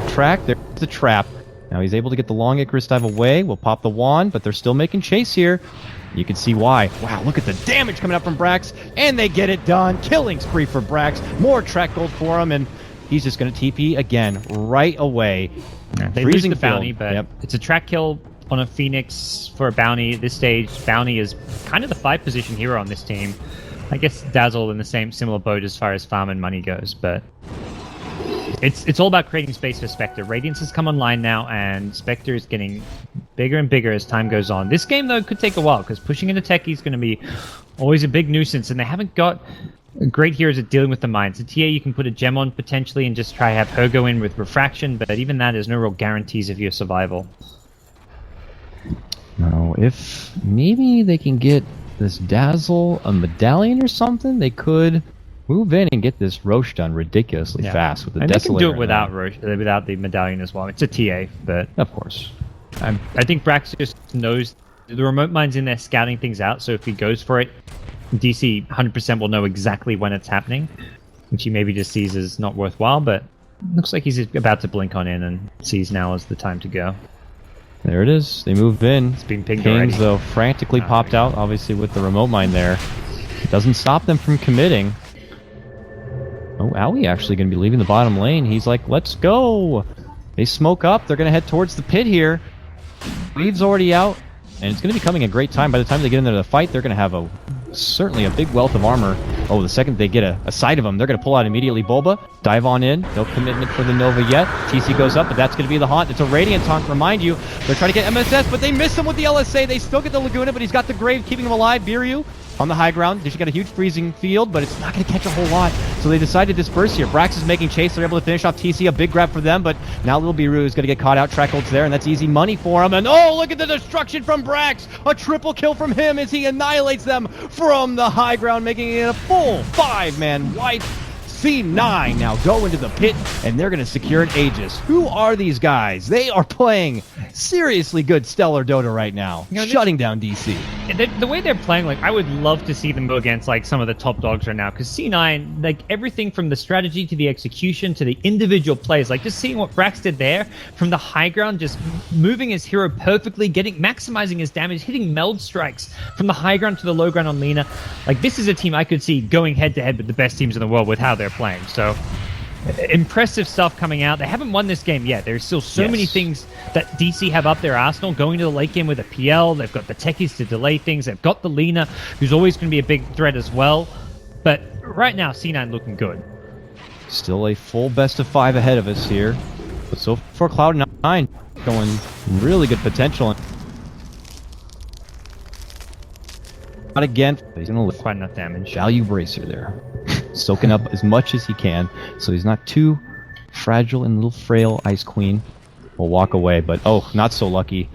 Track, there's the trap. Now he's able to get the long Icarus dive away. We'll pop the wand, but they're still making chase here. You can see why. Wow, look at the damage coming up from Brax, and they get it done. Killing spree for Brax. More track gold for him, and he's just going to TP again right away. They lose the bounty, but it's a track kill on a Phoenix for a bounty at this stage. Bounty is kind of the 5 position hero on this team. I guess Dazzle in the similar boat as far as farm and money goes, but it's all about creating space for Spectre. Radiance has come online now, and Spectre is getting bigger and bigger as time goes on. This game, though, could take a while, because pushing into Techie is going to be always a big nuisance, and they haven't got great heroes at dealing with the mines. At TA, you can put a gem on potentially and just try to have her go in with Refraction, but even that, there's no real guarantees of your survival. No, if maybe they can get this Dazzle a medallion or something, they could move in and get this Roche done ridiculously fast with the and Desolator. They can do it without Roche, without the medallion as well. It's a TA, but of course. I think Brax just knows the remote mine's in there scouting things out, so if he goes for it, DC 100% will know exactly when it's happening, which he maybe just sees as not worthwhile, but looks like he's about to blink on in and sees now as the time to go. There it is. They move in. It's being pinged Kings, already. though, frantically popped out, obviously, with the remote mine there. It doesn't stop them from committing. Oh, Owie actually going to be leaving the bottom lane. He's like, let's go. They smoke up. They're going to head towards the pit here. Weave's already out, and it's going to be coming a great time. By the time they get into the fight, they're going to have certainly a big wealth of armor. Oh, the second they get a sight of them, they're going to pull out immediately. Bulba, dive on in. No commitment for the Nova yet. TC goes up, but that's going to be the haunt. It's a Radiant taunt. Remind you, they're trying to get MSS, but they miss him with the LSA. They still get the Laguna, but he's got the Grave keeping him alive. Biryu on the high ground. They've got a huge freezing field, but it's not going to catch a whole lot. So they decide to disperse here. Brax is making chase. They're able to finish off TC. A big grab for them, but now little Biryu is going to get caught out. Track holds there, and that's easy money for him. And oh, look at the destruction from Brax. A triple kill from him as he annihilates them from the high ground, making it a full 5-man wipe. C9 now go into the pit, and they're going to secure an Aegis. Who are these guys? They are playing seriously good Stellar Dota right now, shutting down DC. The way they're playing, like, I would love to see them go against, like, some of the top dogs right now, because C9, like, everything from the strategy to the execution to the individual plays, like, just seeing what Brax did there from the high ground, just moving his hero perfectly, maximizing his damage, hitting meld strikes from the high ground to the low ground on Lina. Like, this is a team I could see going head-to-head with the best teams in the world with how they're playing. So impressive stuff coming out. They haven't won this game yet. There's still so many things that DC have up their arsenal. Going to the late game with a PL, they've got the techies to delay things, they've got the Lina, who's always going to be a big threat as well. But right now, C9 looking good. Still a full best of 5 ahead of us here, but so far Cloud9 going really good potential. Not again. He's going to lift Quite enough damage. value bracer there. Soaking up as much as he can, so he's not too fragile and little frail. Ice Queen will walk away, but oh, not so lucky.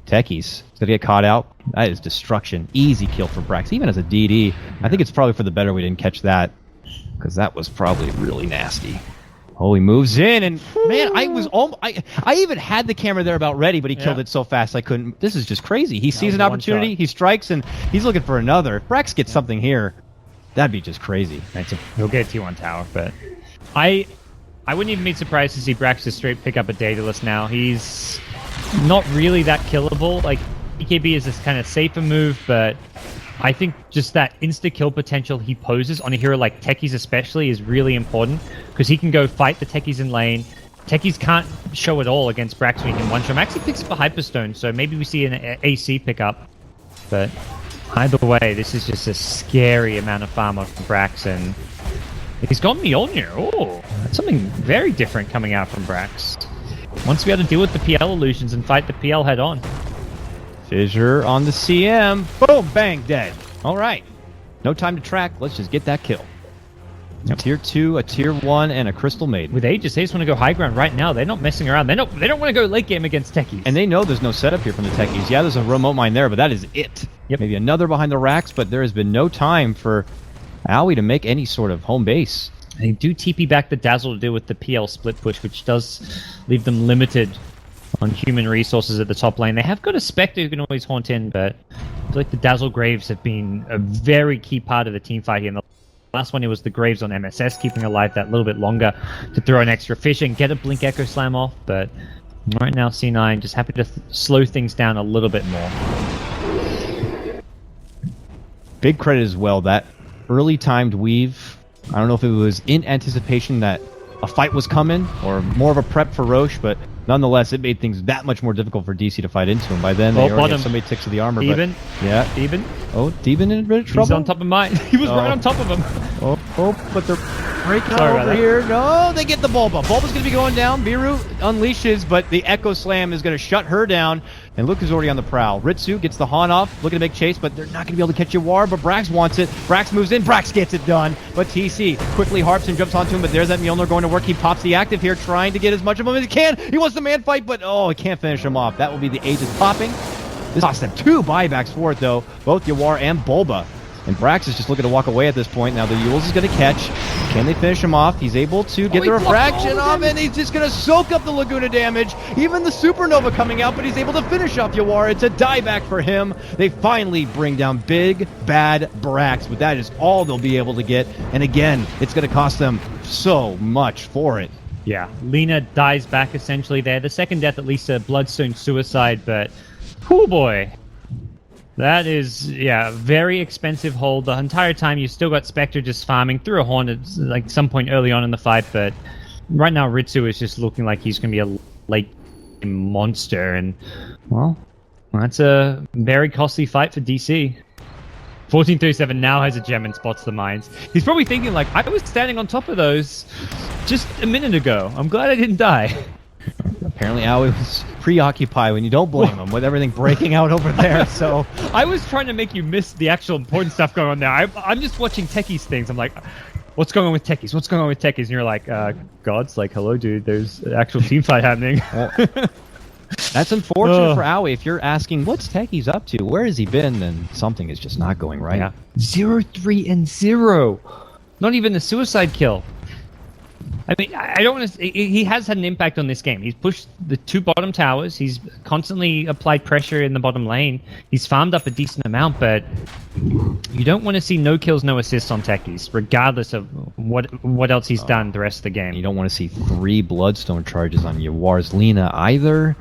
Techies gonna get caught out. That is destruction. Easy kill for Brax, even as a DD. I think it's probably for the better we didn't catch that, because that was probably really nasty. Oh, he moves in, and man, I even had the camera there about ready, but he killed it so fast I couldn't. This is just crazy. He sees an opportunity, he strikes, and he's looking for another. If Brax gets something here, that'd be just crazy. He'll get a T1 tower, but I wouldn't even be surprised to see Brax just straight pick up a Daedalus now. He's not really that killable. Like, EKB is this kind of safer move, but I think just that insta-kill potential he poses on a hero like Techies especially is really important, because he can go fight the Techies in lane. Techies can't show it all against Brax when he can one-shot. Actually picks up a Hyperstone, so maybe we see an AC pickup, but either way, this is just a scary amount of farm on Brax, and he's got Mjolnir. Oh, that's something very different coming out from Brax. Wants to be able to deal with the PL illusions and fight the PL head on. Fissure on the CM. Boom, bang, dead. All right. No time to track. Let's just get that kill. Yep. Tier 2, a Tier 1, and a Crystal Maiden. With Aegis, they just want to go high ground right now. They're not messing around. They don't want to go late game against Techies. And they know there's no setup here from the Techies. Yeah, there's a remote mine there, but that is it. Yep. Maybe another behind the racks, but there has been no time for Owie to make any sort of home base. They do TP back the Dazzle to deal with the PL split push, which does leave them limited on human resources at the top lane. They have got a Spectre who can always haunt in, but I feel like the Dazzle Graves have been a very key part of the team fight here. In the last one, it was the Graves on MSS, keeping alive that little bit longer to throw an extra fish and get a Blink Echo Slam off. But right now, C9 just happy to slow things down a little bit more. Big credit as well, that early timed weave. I don't know if it was in anticipation that a fight was coming or more of a prep for Roche, but nonetheless, it made things that much more difficult for DC to fight into him. By then, they already had so many ticks of the armor. Even? Yeah. Even? Oh, Demon in a bit of trouble? He's on top of mine. He was right on top of him. Oh, but they're breaking over here. No, they get the Bulba. Bulba's going to be going down. Biru unleashes, but the Echo Slam is going to shut her down. And Luke is already on the prowl. Ritsu gets the Haunt off, looking to make chase, but they're not going to be able to catch Yawar, but Brax wants it. Brax moves in. Brax gets it done. But TC quickly harps and jumps onto him, but there's that Mjolnir going to work. He pops the active here, trying to get as much of him as he can. He wants the man fight, but he can't finish him off. That will be the Aegis popping. This cost them 2 buybacks for it, though. Both Yawar and Bulba. And Brax is just looking to walk away at this point. Now the Yules is going to catch. Can they finish him off? He's able to get the refraction off, and he's just going to soak up the Laguna damage. Even the Supernova coming out, but he's able to finish off Yawar. It's a dieback for him. They finally bring down big, bad Brax, but that is all they'll be able to get. And again, it's going to cost them so much for it. Yeah, Lina dies back essentially there. The second death, at least a Bloodstone suicide, but oh boy. That is, yeah, very expensive hold. The entire time you still got Spectre just farming through a horn at like some point early on in the fight, but right now Ritsu is just looking like he's going to be a late monster, and well, that's a very costly fight for DC. 1437 now has a gem and spots the mines. He's probably thinking like, I was standing on top of those just a minute ago. I'm glad I didn't die. Apparently Aoi was preoccupied, when you don't blame him, with everything breaking out over there, so... I was trying to make you miss the actual important stuff going on there. I'm just watching Techies things. I'm like, what's going on with Techies? What's going on with Techies? And you're like, God's like, hello, dude, there's an actual team fight happening. That's unfortunate for Aoi. If you're asking, what's Techies up to? Where has he been? Then something is just not going right. Yeah. 0-3-0. Not even a suicide kill. I mean, I don't want to... He has had an impact on this game. He's pushed the 2 bottom towers. He's constantly applied pressure in the bottom lane. He's farmed up a decent amount, but you don't want to see no kills, no assists on Techies, regardless of what else he's done the rest of the game. You don't want to see 3 Bloodstone charges on Yawar's Lina either.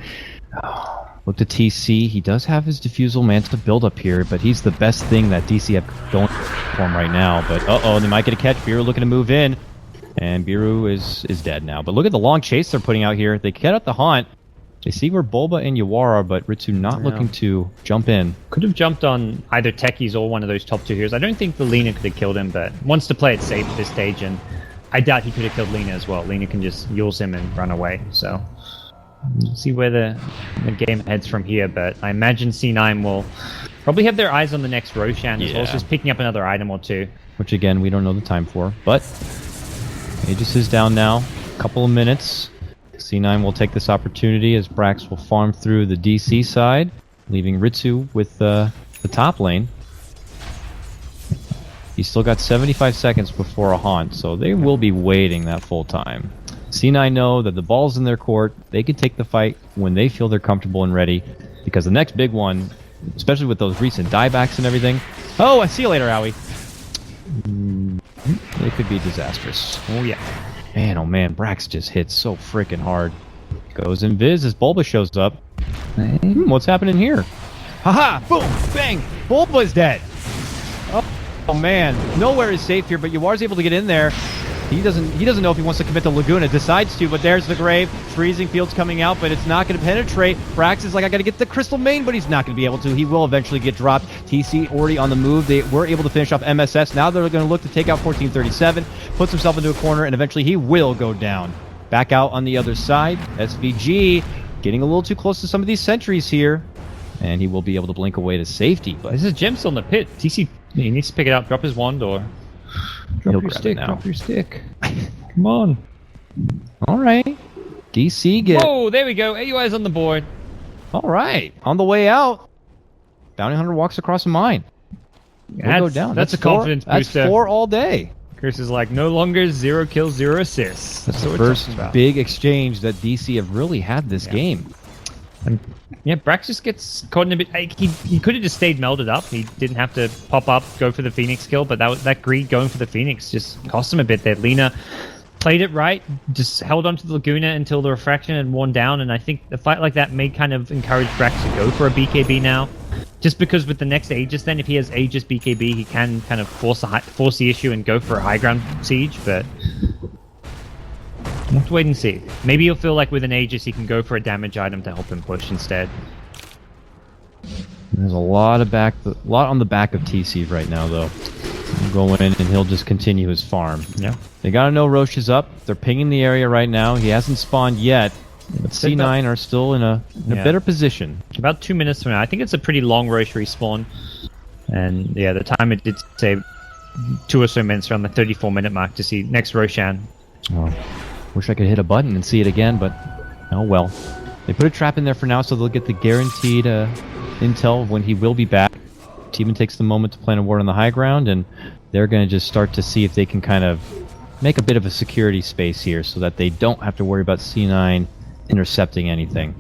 Look to TC. He does have his Diffusal Manta build up here, but he's the best thing that DC have going for him right now. But they might get a catch. Biru looking to move in. And Biru is dead now. But look at the long chase they're putting out here. They get out the Haunt. They see where Bulba and Yawar are, but Ritsu not looking to jump in. Could have jumped on either Techies or one of those top 2 heroes. I don't think the Lina could have killed him, but wants to play it safe at this stage, and I doubt he could have killed Lina as well. Lina can just use him and run away. So we'll see where the game heads from here, but I imagine C9 will probably have their eyes on the next Roshan as well, just picking up another item or 2. Which again, we don't know the time for, but... Aegis is down now. A couple of minutes. C9 will take this opportunity as Brax will farm through the DC side, leaving Ritsu with the top lane. He's still got 75 seconds before a Haunt, so they will be waiting that full time. C9 know that the ball's in their court. They can take the fight when they feel they're comfortable and ready, because the next big one, especially with those recent diebacks and everything... Oh, I see you later, Aoi. It could be disastrous. Oh, yeah. Man, oh man, Brax just hits so freaking hard. Goes invis as Bulba shows up. What's happening here? Haha! Boom! Bang! Bulba's dead! Oh man, nowhere is safe here, but Yawar's able to get in there. He doesn't know if he wants to commit to Laguna, decides to, but there's the grave. Freezing Field's coming out, but it's not going to penetrate. Brax is like, I got to get the Crystal Main, but he's not going to be able to. He will eventually get dropped. TC already on the move. They were able to finish off MSS. Now they're going to look to take out 1437. Puts himself into a corner, and eventually he will go down. Back out on the other side. SVG getting a little too close to some of these sentries here, and he will be able to blink away to safety. But this is Gem still in the pit. TC, he needs to pick it up, drop his wand, or... Drop your stick. Come on. All right. DC get... Whoa, there we go. AUI's on the board. All right. On the way out, Bounty Hunter walks across a mine. We'll go down. That's a confidence booster. That's 4 all day. Chris is like, no longer 0 kills, 0 assists. That's the first big exchange that DC have really had this game. And yeah, Brax just gets caught in a bit. He could have just stayed melded up. He didn't have to pop up, go for the Phoenix kill, but that greed going for the Phoenix just cost him a bit there. Lina played it right, just held onto the Laguna until the refraction had worn down, and I think a fight like that may kind of encourage Brax to go for a BKB now. Just because with the next Aegis then, if he has Aegis BKB, he can kind of force the issue and go for a high ground siege, but we'll have to wait and see. Maybe he'll feel like with an Aegis he can go for a damage item to help him push instead. There's a lot on the back of TC right now, though. He'll go in and he'll just continue his farm. Yeah. They gotta know Roche is up. They're pinging the area right now. He hasn't spawned yet. But C9 are still in a better position. About 2 minutes from now. I think it's a pretty long Roche respawn. And yeah, the time it did say 2 or so minutes, around the 34-minute mark to see next Roshan. Oh, wish I could hit a button and see it again, but oh well. They put a trap in there for now, so they'll get the guaranteed intel of when he will be back. Teeman takes the moment to plant a ward on the high ground, and they're going to just start to see if they can kind of make a bit of a security space here so that they don't have to worry about C9 intercepting anything.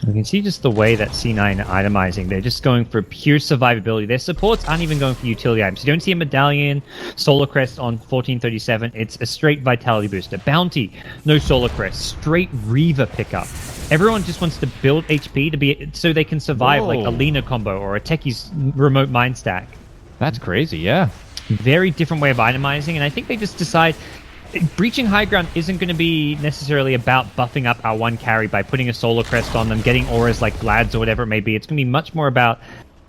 You can see just the way that C9 itemizing. They're just going for pure survivability. Their supports aren't even going for utility items. You don't see a medallion, solar crest on 1437. It's a straight vitality booster. Bounty, no solar crest. Straight Reaver pickup. Everyone just wants to build HP to be so they can survive like a Lina combo or a Techie's remote mind stack. That's crazy, yeah. Very different way of itemizing, and I think they just decide breaching high ground isn't going to be necessarily about buffing up our one carry by putting a solar crest on them, getting auras like Vlad's or whatever it may be. It's going to be much more about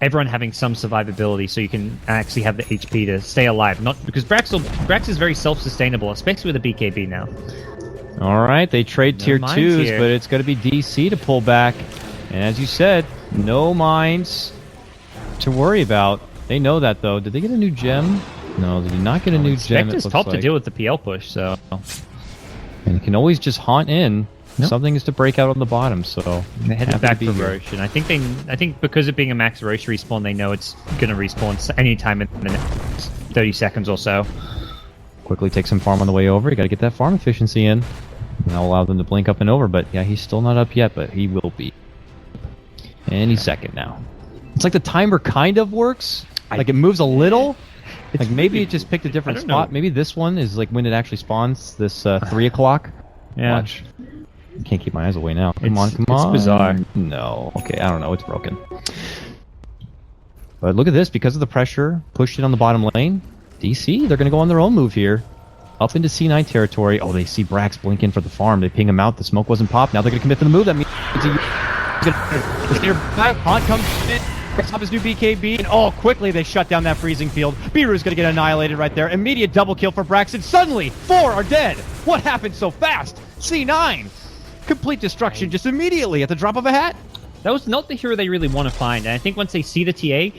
everyone having some survivability so you can actually have the HP to stay alive. Not because Brax is very self-sustainable, especially with a BKB now. All right, they trade tier 2s, but it's going to be DC to pull back. And as you said, no mines to worry about. They know that, though. Did they get a new gem? No, they did not get a new gem. Spectre's top to deal with the PL push, so... And you can always just haunt in. Nope. Something is to break out on the bottom, so... They headed back for Roche, and I think because of being a max Roche respawn, they know it's going to respawn anytime in the next 30 seconds or so. Quickly take some farm on the way over. You got to get that farm efficiency in. And that'll allow them to blink up and over, but yeah, he's still not up yet, but he will be. Any second now. It's like the timer kind of works. Like it moves a little. Like maybe it just picked a different spot. Maybe this one is like when it actually spawns, this 3 o'clock. Yeah. Watch. Can't keep my eyes away now. Come on. It's bizarre. No. Okay, I don't know. It's broken. But look at this. Because of the pressure pushed in on the bottom lane, DC, they're going to go on their own move here. Up into C9 territory. Oh, they see Brax blink in for the farm. They ping him out. The smoke wasn't popped. Now they're going to commit to the move. That means he's going to... Haunt comes in. Up his new BKB, and oh, quickly they shut down that freezing field. Biru's gonna get annihilated right there. Immediate double kill for Braxton. Suddenly, 4 are dead. What happened so fast? C9, complete destruction just immediately at the drop of a hat. That was not the hero they really want to find, and I think once they see the TA,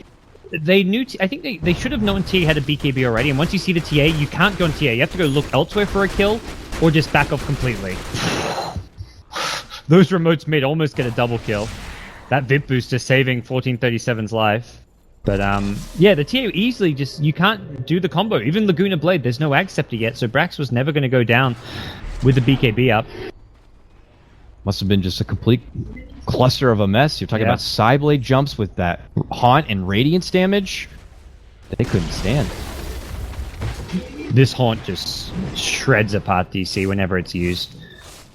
they knew. I think they should have known TA had a BKB already. And once you see the TA, you can't go on TA. You have to go look elsewhere for a kill, or just back off completely. Those remotes mid almost get a double kill. That VIP booster saving 1437's life. But yeah, the TA easily just, you can't do the combo. Even Laguna Blade, there's no Ag Scepter yet, so Brax was never going to go down with the BKB up. Must have been just a complete cluster of a mess. You're talking about Psyblade jumps with that Haunt and Radiance damage. They couldn't stand. This Haunt just shreds apart DC whenever it's used.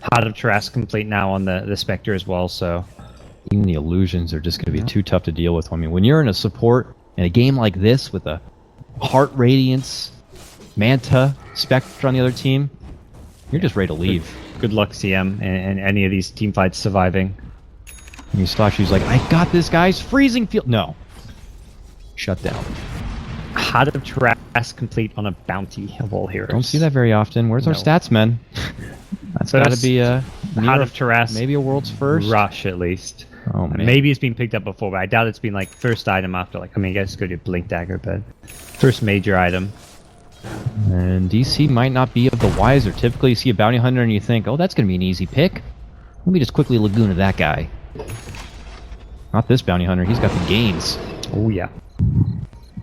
Heart of Tarrasque complete now on the Spectre as well, so... Even the illusions are just going to be too tough to deal with. I mean, when you're in a support in a game like this with a Heart Radiance, Manta, Spectre on the other team, you're just ready to leave. Good luck, CM, and any of these team fights surviving. And Yustashi's like, I got this, guys. Freezing field. No. Shut down. Heart of Tarrasque complete on a bounty of all heroes. Don't see that very often. Where's our stats, men? That's got to be a Heart of Tarrasque. Maybe a world's first. Rush, at least. Oh, man. Maybe it's been picked up before, but I doubt it's been like first item after, like, I mean, I guess go to Blink Dagger, but first major item. And DC might not be of the wiser. Typically you see a bounty hunter and you think, oh, that's going to be an easy pick. Let me just quickly Laguna that guy. Not this bounty hunter. He's got the gains. Oh, yeah.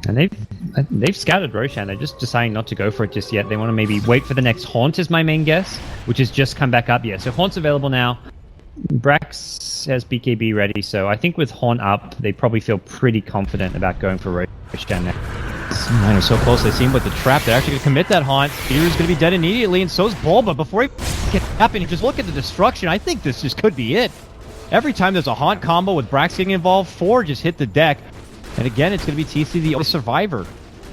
And they've scouted Roshan. They're just deciding not to go for it just yet. They want to maybe wait for the next Haunt is my main guess, which has just come back up. Yeah, so Haunt's available now. Brax has BKB ready, so I think with Horn up, they probably feel pretty confident about going for Roshan now. C9 are so close. They seem with the trap. They're actually going to commit that haunt. Spear's going to be dead immediately, and so's Bull. But before he can happen, just look at the destruction. I think this just could be it. Every time there's a haunt combo with Brax getting involved, 4 just hit the deck. And again, it's going to be TC the only survivor.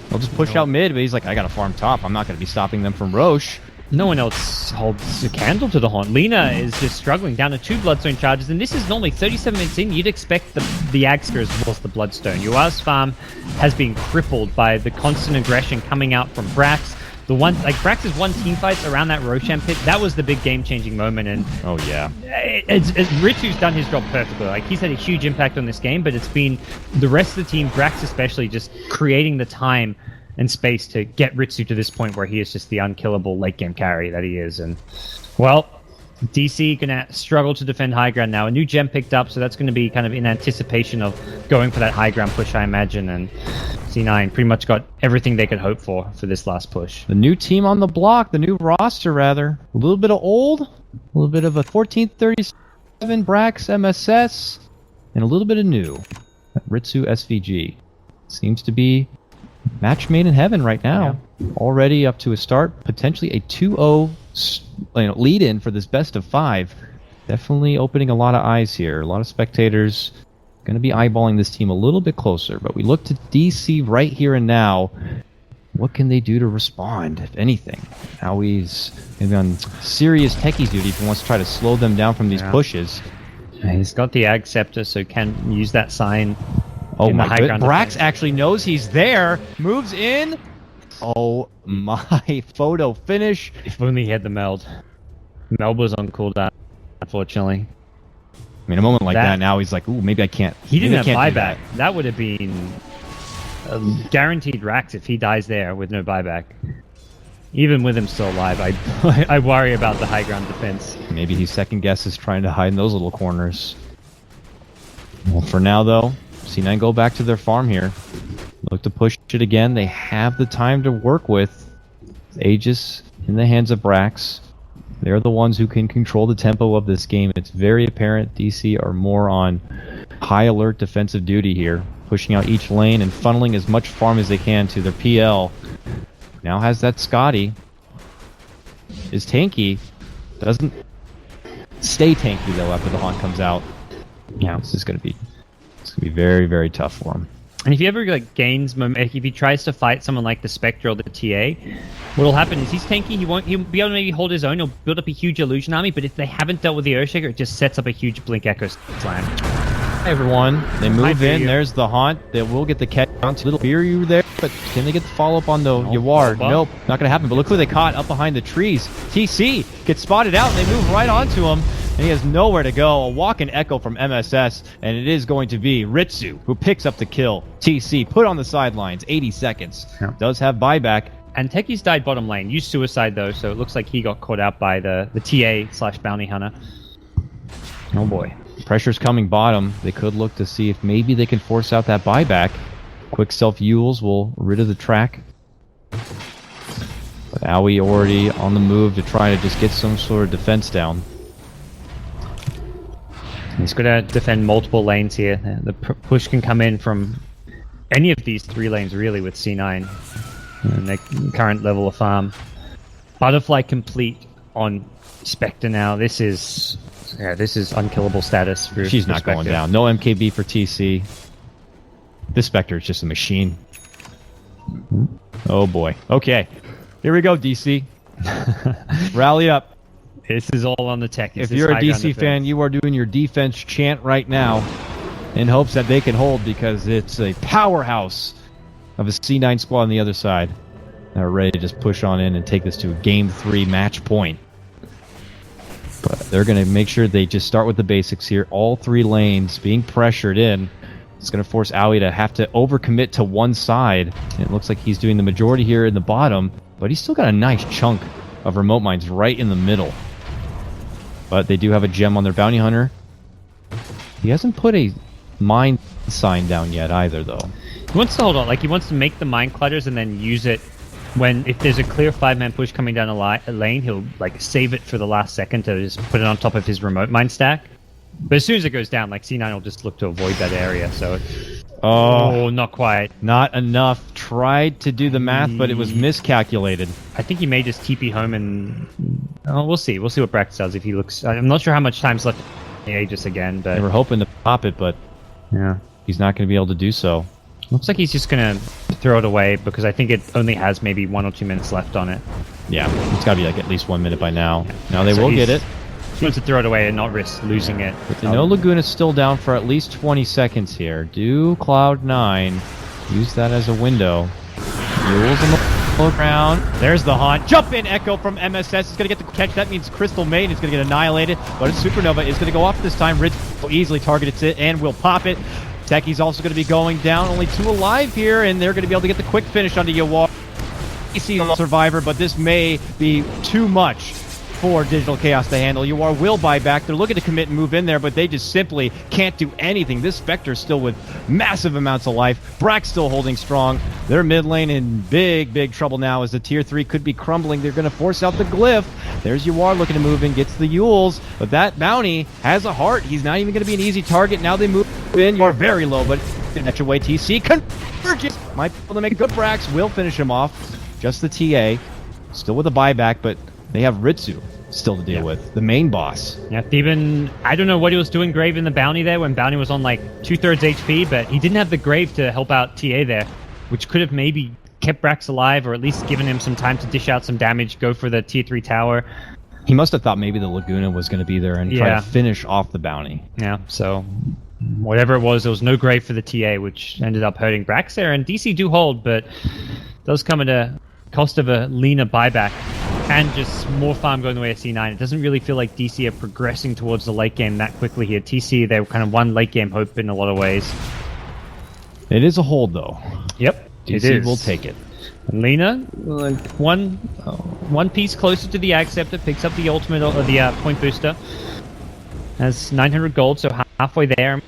They'll just push out mid, but he's like, I got to farm top. I'm not going to be stopping them from Roche. No one else holds a candle to the haunt. Lina is just struggling down to 2 Bloodstone charges, and this is normally 37 minutes in. You'd expect the Agsker as well as the Bloodstone. Yua's farm has been crippled by the constant aggression coming out from Brax. The one, like Brax's one team fights around that Roshan pit, that was the big game-changing moment. And oh yeah, Ritsu's done his job perfectly. Like he's had a huge impact on this game, but it's been the rest of the team, Brax especially, just creating the time and space to get Ritsu to this point where he is just the unkillable late game carry that he is. And well, DC gonna struggle to defend high ground now. A new gem picked up, so that's going to be kind of in anticipation of going for that high ground push, I imagine. And C9 pretty much got everything they could hope for this last push. The new team on the block, the new roster rather. A little bit of old, a little bit of a 1437 Brax MSS, and a little bit of new Ritsu SVG. Seems to be match made in heaven right now. Yeah. Already up to a start, potentially a 2-0 lead-in for this best of 5. Definitely opening a lot of eyes here. A lot of spectators going to be eyeballing this team a little bit closer. But we look to DC right here and now. What can they do to respond, if anything? Howie's maybe on serious techies duty if he wants to try to slow them down from these pushes. Yeah, he's got the Ag Scepter, so can use that sign. Oh my god, Brax actually knows he's there, moves in. Oh my, photo finish. If only he had the meld. Meld was on cooldown, unfortunately. I mean, a moment like that now he's like, ooh, maybe I can't. He didn't have buyback. That would have been a guaranteed Rax if he dies there with no buyback. Even with him still alive, I worry about the high ground defense. Maybe he second guesses trying to hide in those little corners. Well, for now though, C9 go back to their farm here. Look to push it again. They have the time to work with. Aegis in the hands of Brax. They're the ones who can control the tempo of this game. It's very apparent DC are more on high alert defensive duty here. Pushing out each lane and funneling as much farm as they can to their PL. Now has that Scotty. Is tanky. Doesn't stay tanky though after the haunt comes out. Yeah, this is going to be very, very tough for him. And if he ever gains momentum, if he tries to fight someone like the Spectre or the TA, what'll happen is he's tanky, he'll be able to maybe hold his own, he'll build up a huge illusion army, but if they haven't dealt with the Earthshaker, it just sets up a huge Blink Echo slam. Hi everyone, they move in, there's the haunt, they will get the catch on to little Beeryu there, but can they get the follow-up on the Yawar? Nope, not gonna happen, but look who they caught up behind the trees. TC gets spotted out, and they move right onto him. And he has nowhere to go. A walk-in echo from MSS, and it is going to be Ritsu who picks up the kill. TC put on the sidelines, 80 seconds. Yeah. Does have buyback. And Techies died bottom lane. Used suicide though, so it looks like he got caught out by the TA/bounty hunter. Oh boy. Pressure's coming bottom. They could look to see if maybe they can force out that buyback. Quick self-Yules will rid of the track. But Aoi already on the move to try to just get some sort of defense down. He's going to defend multiple lanes here. The push can come in from any of these 3 lanes, really, with C9 and their current level of farm. Butterfly complete on Spectre now. This is unkillable status for She's not going down. No MKB for TC. This Spectre is just a machine. Oh boy. Okay. Here we go, DC. Rally up. This is all on the tech. If you're a DC fan, you are doing your defense chant right now in hopes that they can hold, because it's a powerhouse of a C9 squad on the other side. They're ready to just push on in and take this to a Game 3 match point. But they're going to make sure they just start with the basics here. All 3 lanes being pressured in. It's going to force Aoi to have to overcommit to one side. And it looks like he's doing the majority here in the bottom, but he's still got a nice chunk of remote mines right in the middle. But they do have a gem on their bounty hunter. He hasn't put a mine sign down yet either, though. He wants to hold on. Like, he wants to make the mine clutters and then use it if there's a clear 5-man push coming down a lane, he'll like save it for the last second to just put it on top of his remote mine stack. But as soon as it goes down, like C9 will just look to avoid that area. So, not quite. Not enough. Tried to do the math, but it was miscalculated. I think he may just TP home and we'll see. We'll see what Brax does if he looks. I'm not sure how much time's left in the Aegis again, but they were hoping to pop it, but yeah, he's not going to be able to do so. Looks like he's just going to throw it away because I think it only has maybe 1 or 2 minutes left on it. Yeah, it's got to be like at least 1 minute by now. Yeah. Now they will get it. He wants to throw it away and not risk losing it. But they know Laguna's still down for at least 20 seconds here. Do Cloud9 use that as a window? Rules on the low ground. There's the haunt. Jump in Echo from MSS is going to get the catch. That means Crystal Maiden is going to get annihilated. But Supernova is going to go off this time. Ridge will easily target it and will pop it. Techie's also going to be going down. Only 2 alive here, and they're going to be able to get the quick finish onto Yawar. DC survivor, but this may be too much for Digital Chaos to handle. Yawar will buy back. They're looking to commit and move in there, but they just simply can't do anything. This Spectre still with massive amounts of life. Brax still holding strong. Their mid lane in big trouble now as the tier 3 could be crumbling. They're going to force out the glyph. There's Yawar looking to move in, gets the Yules, but that bounty has a heart. He's not even going to be an easy target. Now they move in. You're very low, but catch away TC. Convergence might be able to make a good. Brax will finish him off. Just the TA. Still with a buyback, but they have Ritsu still to deal with, the main boss. Yeah, Theban, I don't know what he was doing Grave in the bounty there when bounty was on like 2/3 HP, but he didn't have the Grave to help out TA there, which could have maybe kept Brax alive or at least given him some time to dish out some damage, go for the tier 3 tower. He must have thought maybe the Laguna was going to be there and try to finish off the bounty. Yeah, so whatever it was, there was no Grave for the TA, which ended up hurting Brax there. And DC do hold, but does come at a cost of a leaner buyback and just more farm going the way of C9. It doesn't really feel like DC are progressing towards the late game that quickly here. TC, they're kind of one late game hope in a lot of ways. It is a hold, though. Yep, DC will take it. And Lena, like one piece closer to the Ag Scepter, picks up the ultimate or the point booster. Has 900 gold, so halfway there.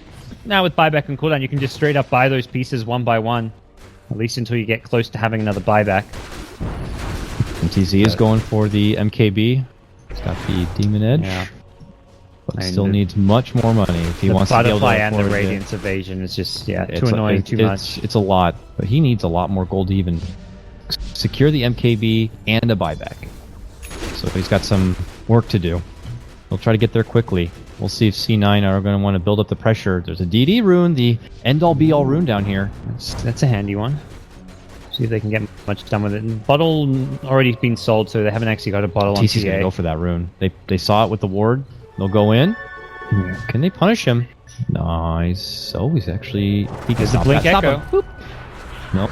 Now with buyback and cooldown, you can just straight up buy those pieces one by one, at least until you get close to having another buyback. MTZ is going for the MKB. He's got the Demon Edge. But still needs much more money if he wants to be able to afford and the Radiance Evasion is just, too annoying, too much. It's a lot, but he needs a lot more gold to even secure the MKB and a buyback. So he's got some work to do. He'll try to get there quickly. We'll see if C9 are going to want to build up the pressure. There's a DD rune, the end-all be-all rune down here. That's a handy one. See if they can get much done with it. And bottle already been sold, so they haven't actually got a bottle on TC's TA. Gonna go for that rune. They saw it with the ward. They'll go in. Can they punish him? Nice. Oh, he's actually... He gets the Blink Echo. Nope.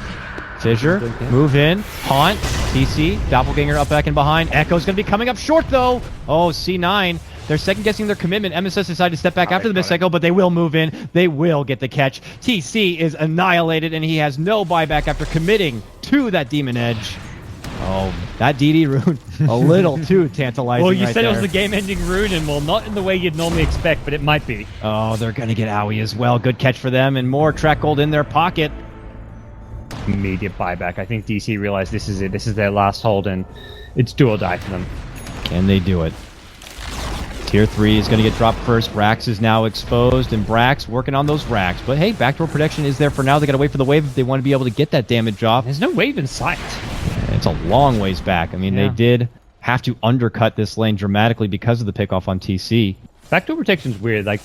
Fissure. Move in. Haunt. TC. Doppelganger up back and behind. Echo's going to be coming up short, though. Oh, C9. They're second-guessing their commitment. MSS decided to step back after the miss echo, but they will move in. They will get the catch. TC is annihilated, and he has no buyback after committing to that Demon Edge. Oh, that DD rune, a little too tantalizing. Well, you said there. It was the game-ending rune, and well, not in the way you'd normally expect, but it might be. Oh, they're going to get owie as well. Good catch for them, and more track gold in their pocket. Immediate buyback. I think DC realized this is it. This is their last hold, and it's do or die for them. Can they do it? Tier 3 is going to get dropped first. Brax is now exposed, and Brax working on those racks. But hey, backdoor protection is there for now. They got to wait for the wave if they want to be able to get that damage off. There's no wave in sight. It's a long ways back. I mean, they did have to undercut this lane dramatically because of the pickoff on TC. Backdoor protection's weird. Like,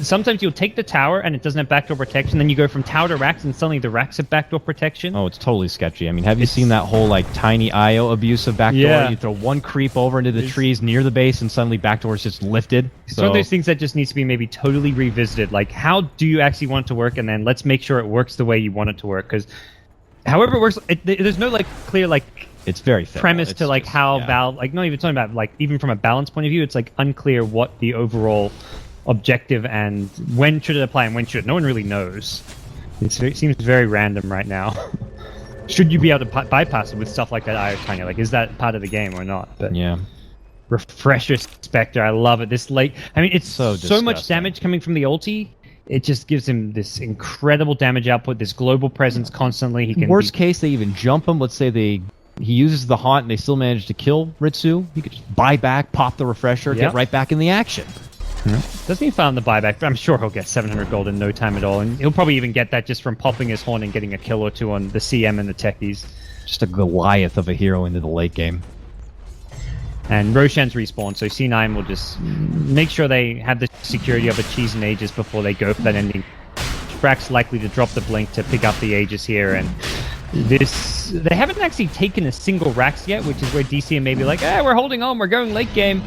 sometimes you'll take the tower and it doesn't have backdoor protection, then you go from tower to racks and suddenly the racks have backdoor protection. Oh, it's totally sketchy. I mean, have you seen that whole, like, tiny IO abuse of backdoor? Yeah. You throw one creep over into the trees near the base and suddenly backdoor is just lifted. It's one of those things that just needs to be maybe totally revisited. Like, how do you actually want it to work? And then let's make sure it works the way you want it to work. Because however it works, there's no, like, clear, like... It's very fair. Premise to like how Valve, like not even talking about like even from a balance point of view, it's like unclear what the overall objective and when should it apply and when should it. No one really knows. It seems very random right now. Should you be able to bypass it with stuff like that IO Tiny? Like, is that part of the game or not? But yeah. Refresher Spectre, I love it. This late, I mean, it's so much damage coming from the ulti. It just gives him this incredible damage output, this global presence constantly. He can worst case, they even jump him. Let's say they he uses the haunt and they still manage to kill Ritsu, he could just buy back, pop the refresher, get right back in the action. Doesn't he find the buyback? I'm sure he'll get 700 gold in no time at all, and he'll probably even get that just from popping his horn and getting a kill or two on the CM and the techies. Just a Goliath of a hero into the late game. And Roshan's respawn, so C9 will just make sure they have the security of a cheese and Aegis before they go for that ending. Brack's likely to drop the blink to pick up the Aegis here, and they haven't actually taken a single Rax yet, which is where DC may be like, we're holding on, we're going late game.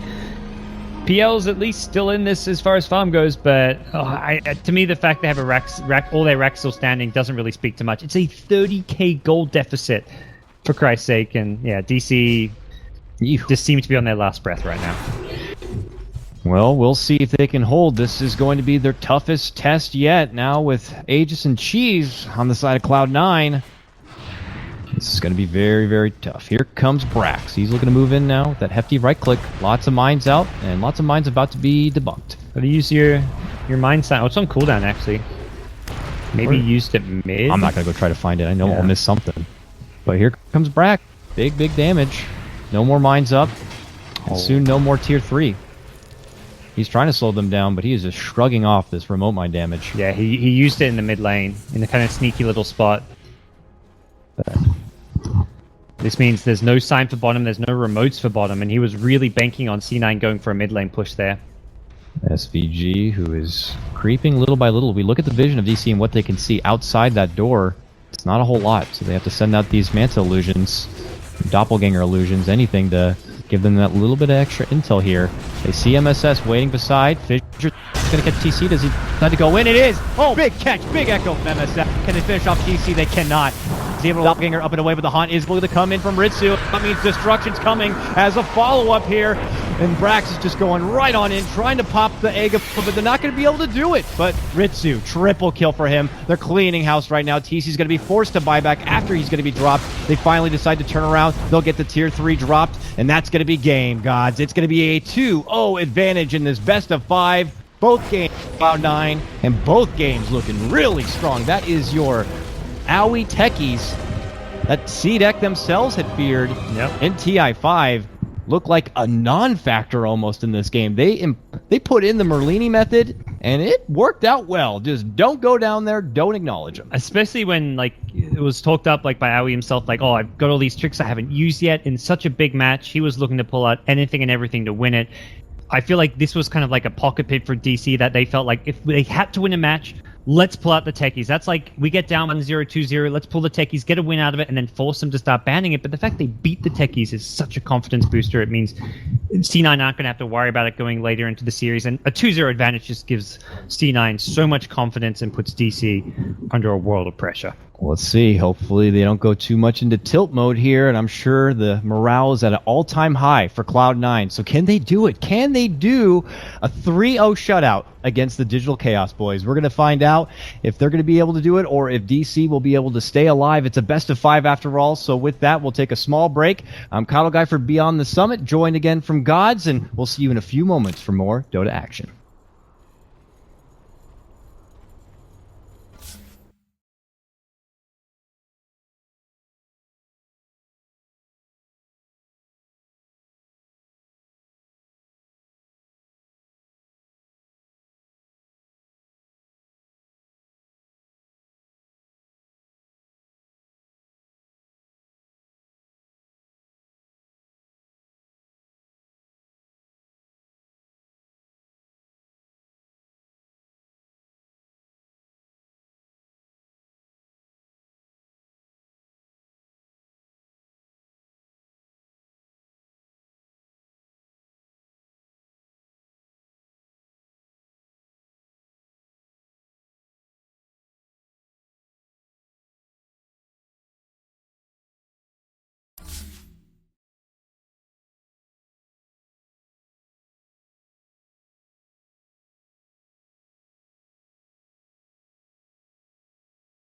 PL's at least still in this as far as farm goes, but to me, the fact they have a all their Rax still standing doesn't really speak to much. It's a 30k gold deficit, for Christ's sake, and yeah, DC just seem to be on their last breath right now. Well, we'll see if they can hold. This is going to be their toughest test yet. Now with Aegis and Cheese on the side of Cloud9, this is going to be very, very tough. Here comes Brax. He's looking to move in now with that hefty right click. Lots of mines out, and lots of mines about to be debunked. Gotta use your mine sign. Oh, it's on cooldown, actually. Maybe you used it mid? I'm not going to go try to find it. I know I'll miss something. But here comes Brax. Big, big damage. No more mines up. And soon no more tier 3. He's trying to slow them down, but he is just shrugging off this remote mine damage. Yeah, he used it in the mid lane, in the kind of sneaky little spot. This means there's no sign for bottom, there's no remotes for bottom, and he was really banking on C9 going for a mid lane push there. SVG, who is creeping little by little. We look at the vision of DC and what they can see outside that door. It's not a whole lot, so they have to send out these Manta illusions, doppelganger illusions, anything to give them that little bit of extra intel here. They see MSS waiting beside. Fisher's going to catch TC. Does he decide to go in? It is! Oh, big catch, big echo from MSS. Can they finish off TC? They cannot. He's able to doppelganger up and away, but the haunt is going to come in from Ritsu. That means destruction's coming as a follow-up here. And Brax is just going right on in, trying to pop the egg, but they're not going to be able to do it. But Ritsu, triple kill for him. They're cleaning house right now. TC's going to be forced to buy back after he's going to be dropped. They finally decide to turn around. They'll get the tier 3 dropped, and that's going to be game, gods. It's going to be a 2-0 advantage in this best of 5. Both games Cloud9, and both games looking really strong. That is your Owie techies that C-Deck themselves had feared in TI5. Look like a non-factor almost in this game. They put in the Merlini method, and it worked out well. Just don't go down there, don't acknowledge them. Especially when it was talked up by Owie himself, I've got all these tricks I haven't used yet in such a big match. He was looking to pull out anything and everything to win it. I feel like this was kind of like a pocket pit for DC, that they felt like if they had to win a match, let's pull out the techies. That's like, we get down 1-0, 2-0, let's pull the techies, get a win out of it, and then force them to start banning it. But the fact they beat the techies is such a confidence booster. It means C9 aren't going to have to worry about it going later into the series. And a 2-0 advantage just gives C9 so much confidence and puts DC under a world of pressure. Let's see. Hopefully they don't go too much into tilt mode here, and I'm sure the morale is at an all-time high for Cloud9. So can they do it? Can they do a 3-0 shutout against the Digital Chaos boys? We're going to find out if they're going to be able to do it, or if DC will be able to stay alive. It's a best of 5 after all, so with that, we'll take a small break. I'm KotLGuy for Beyond the Summit, joined again from Gods, and we'll see you in a few moments for more Dota action.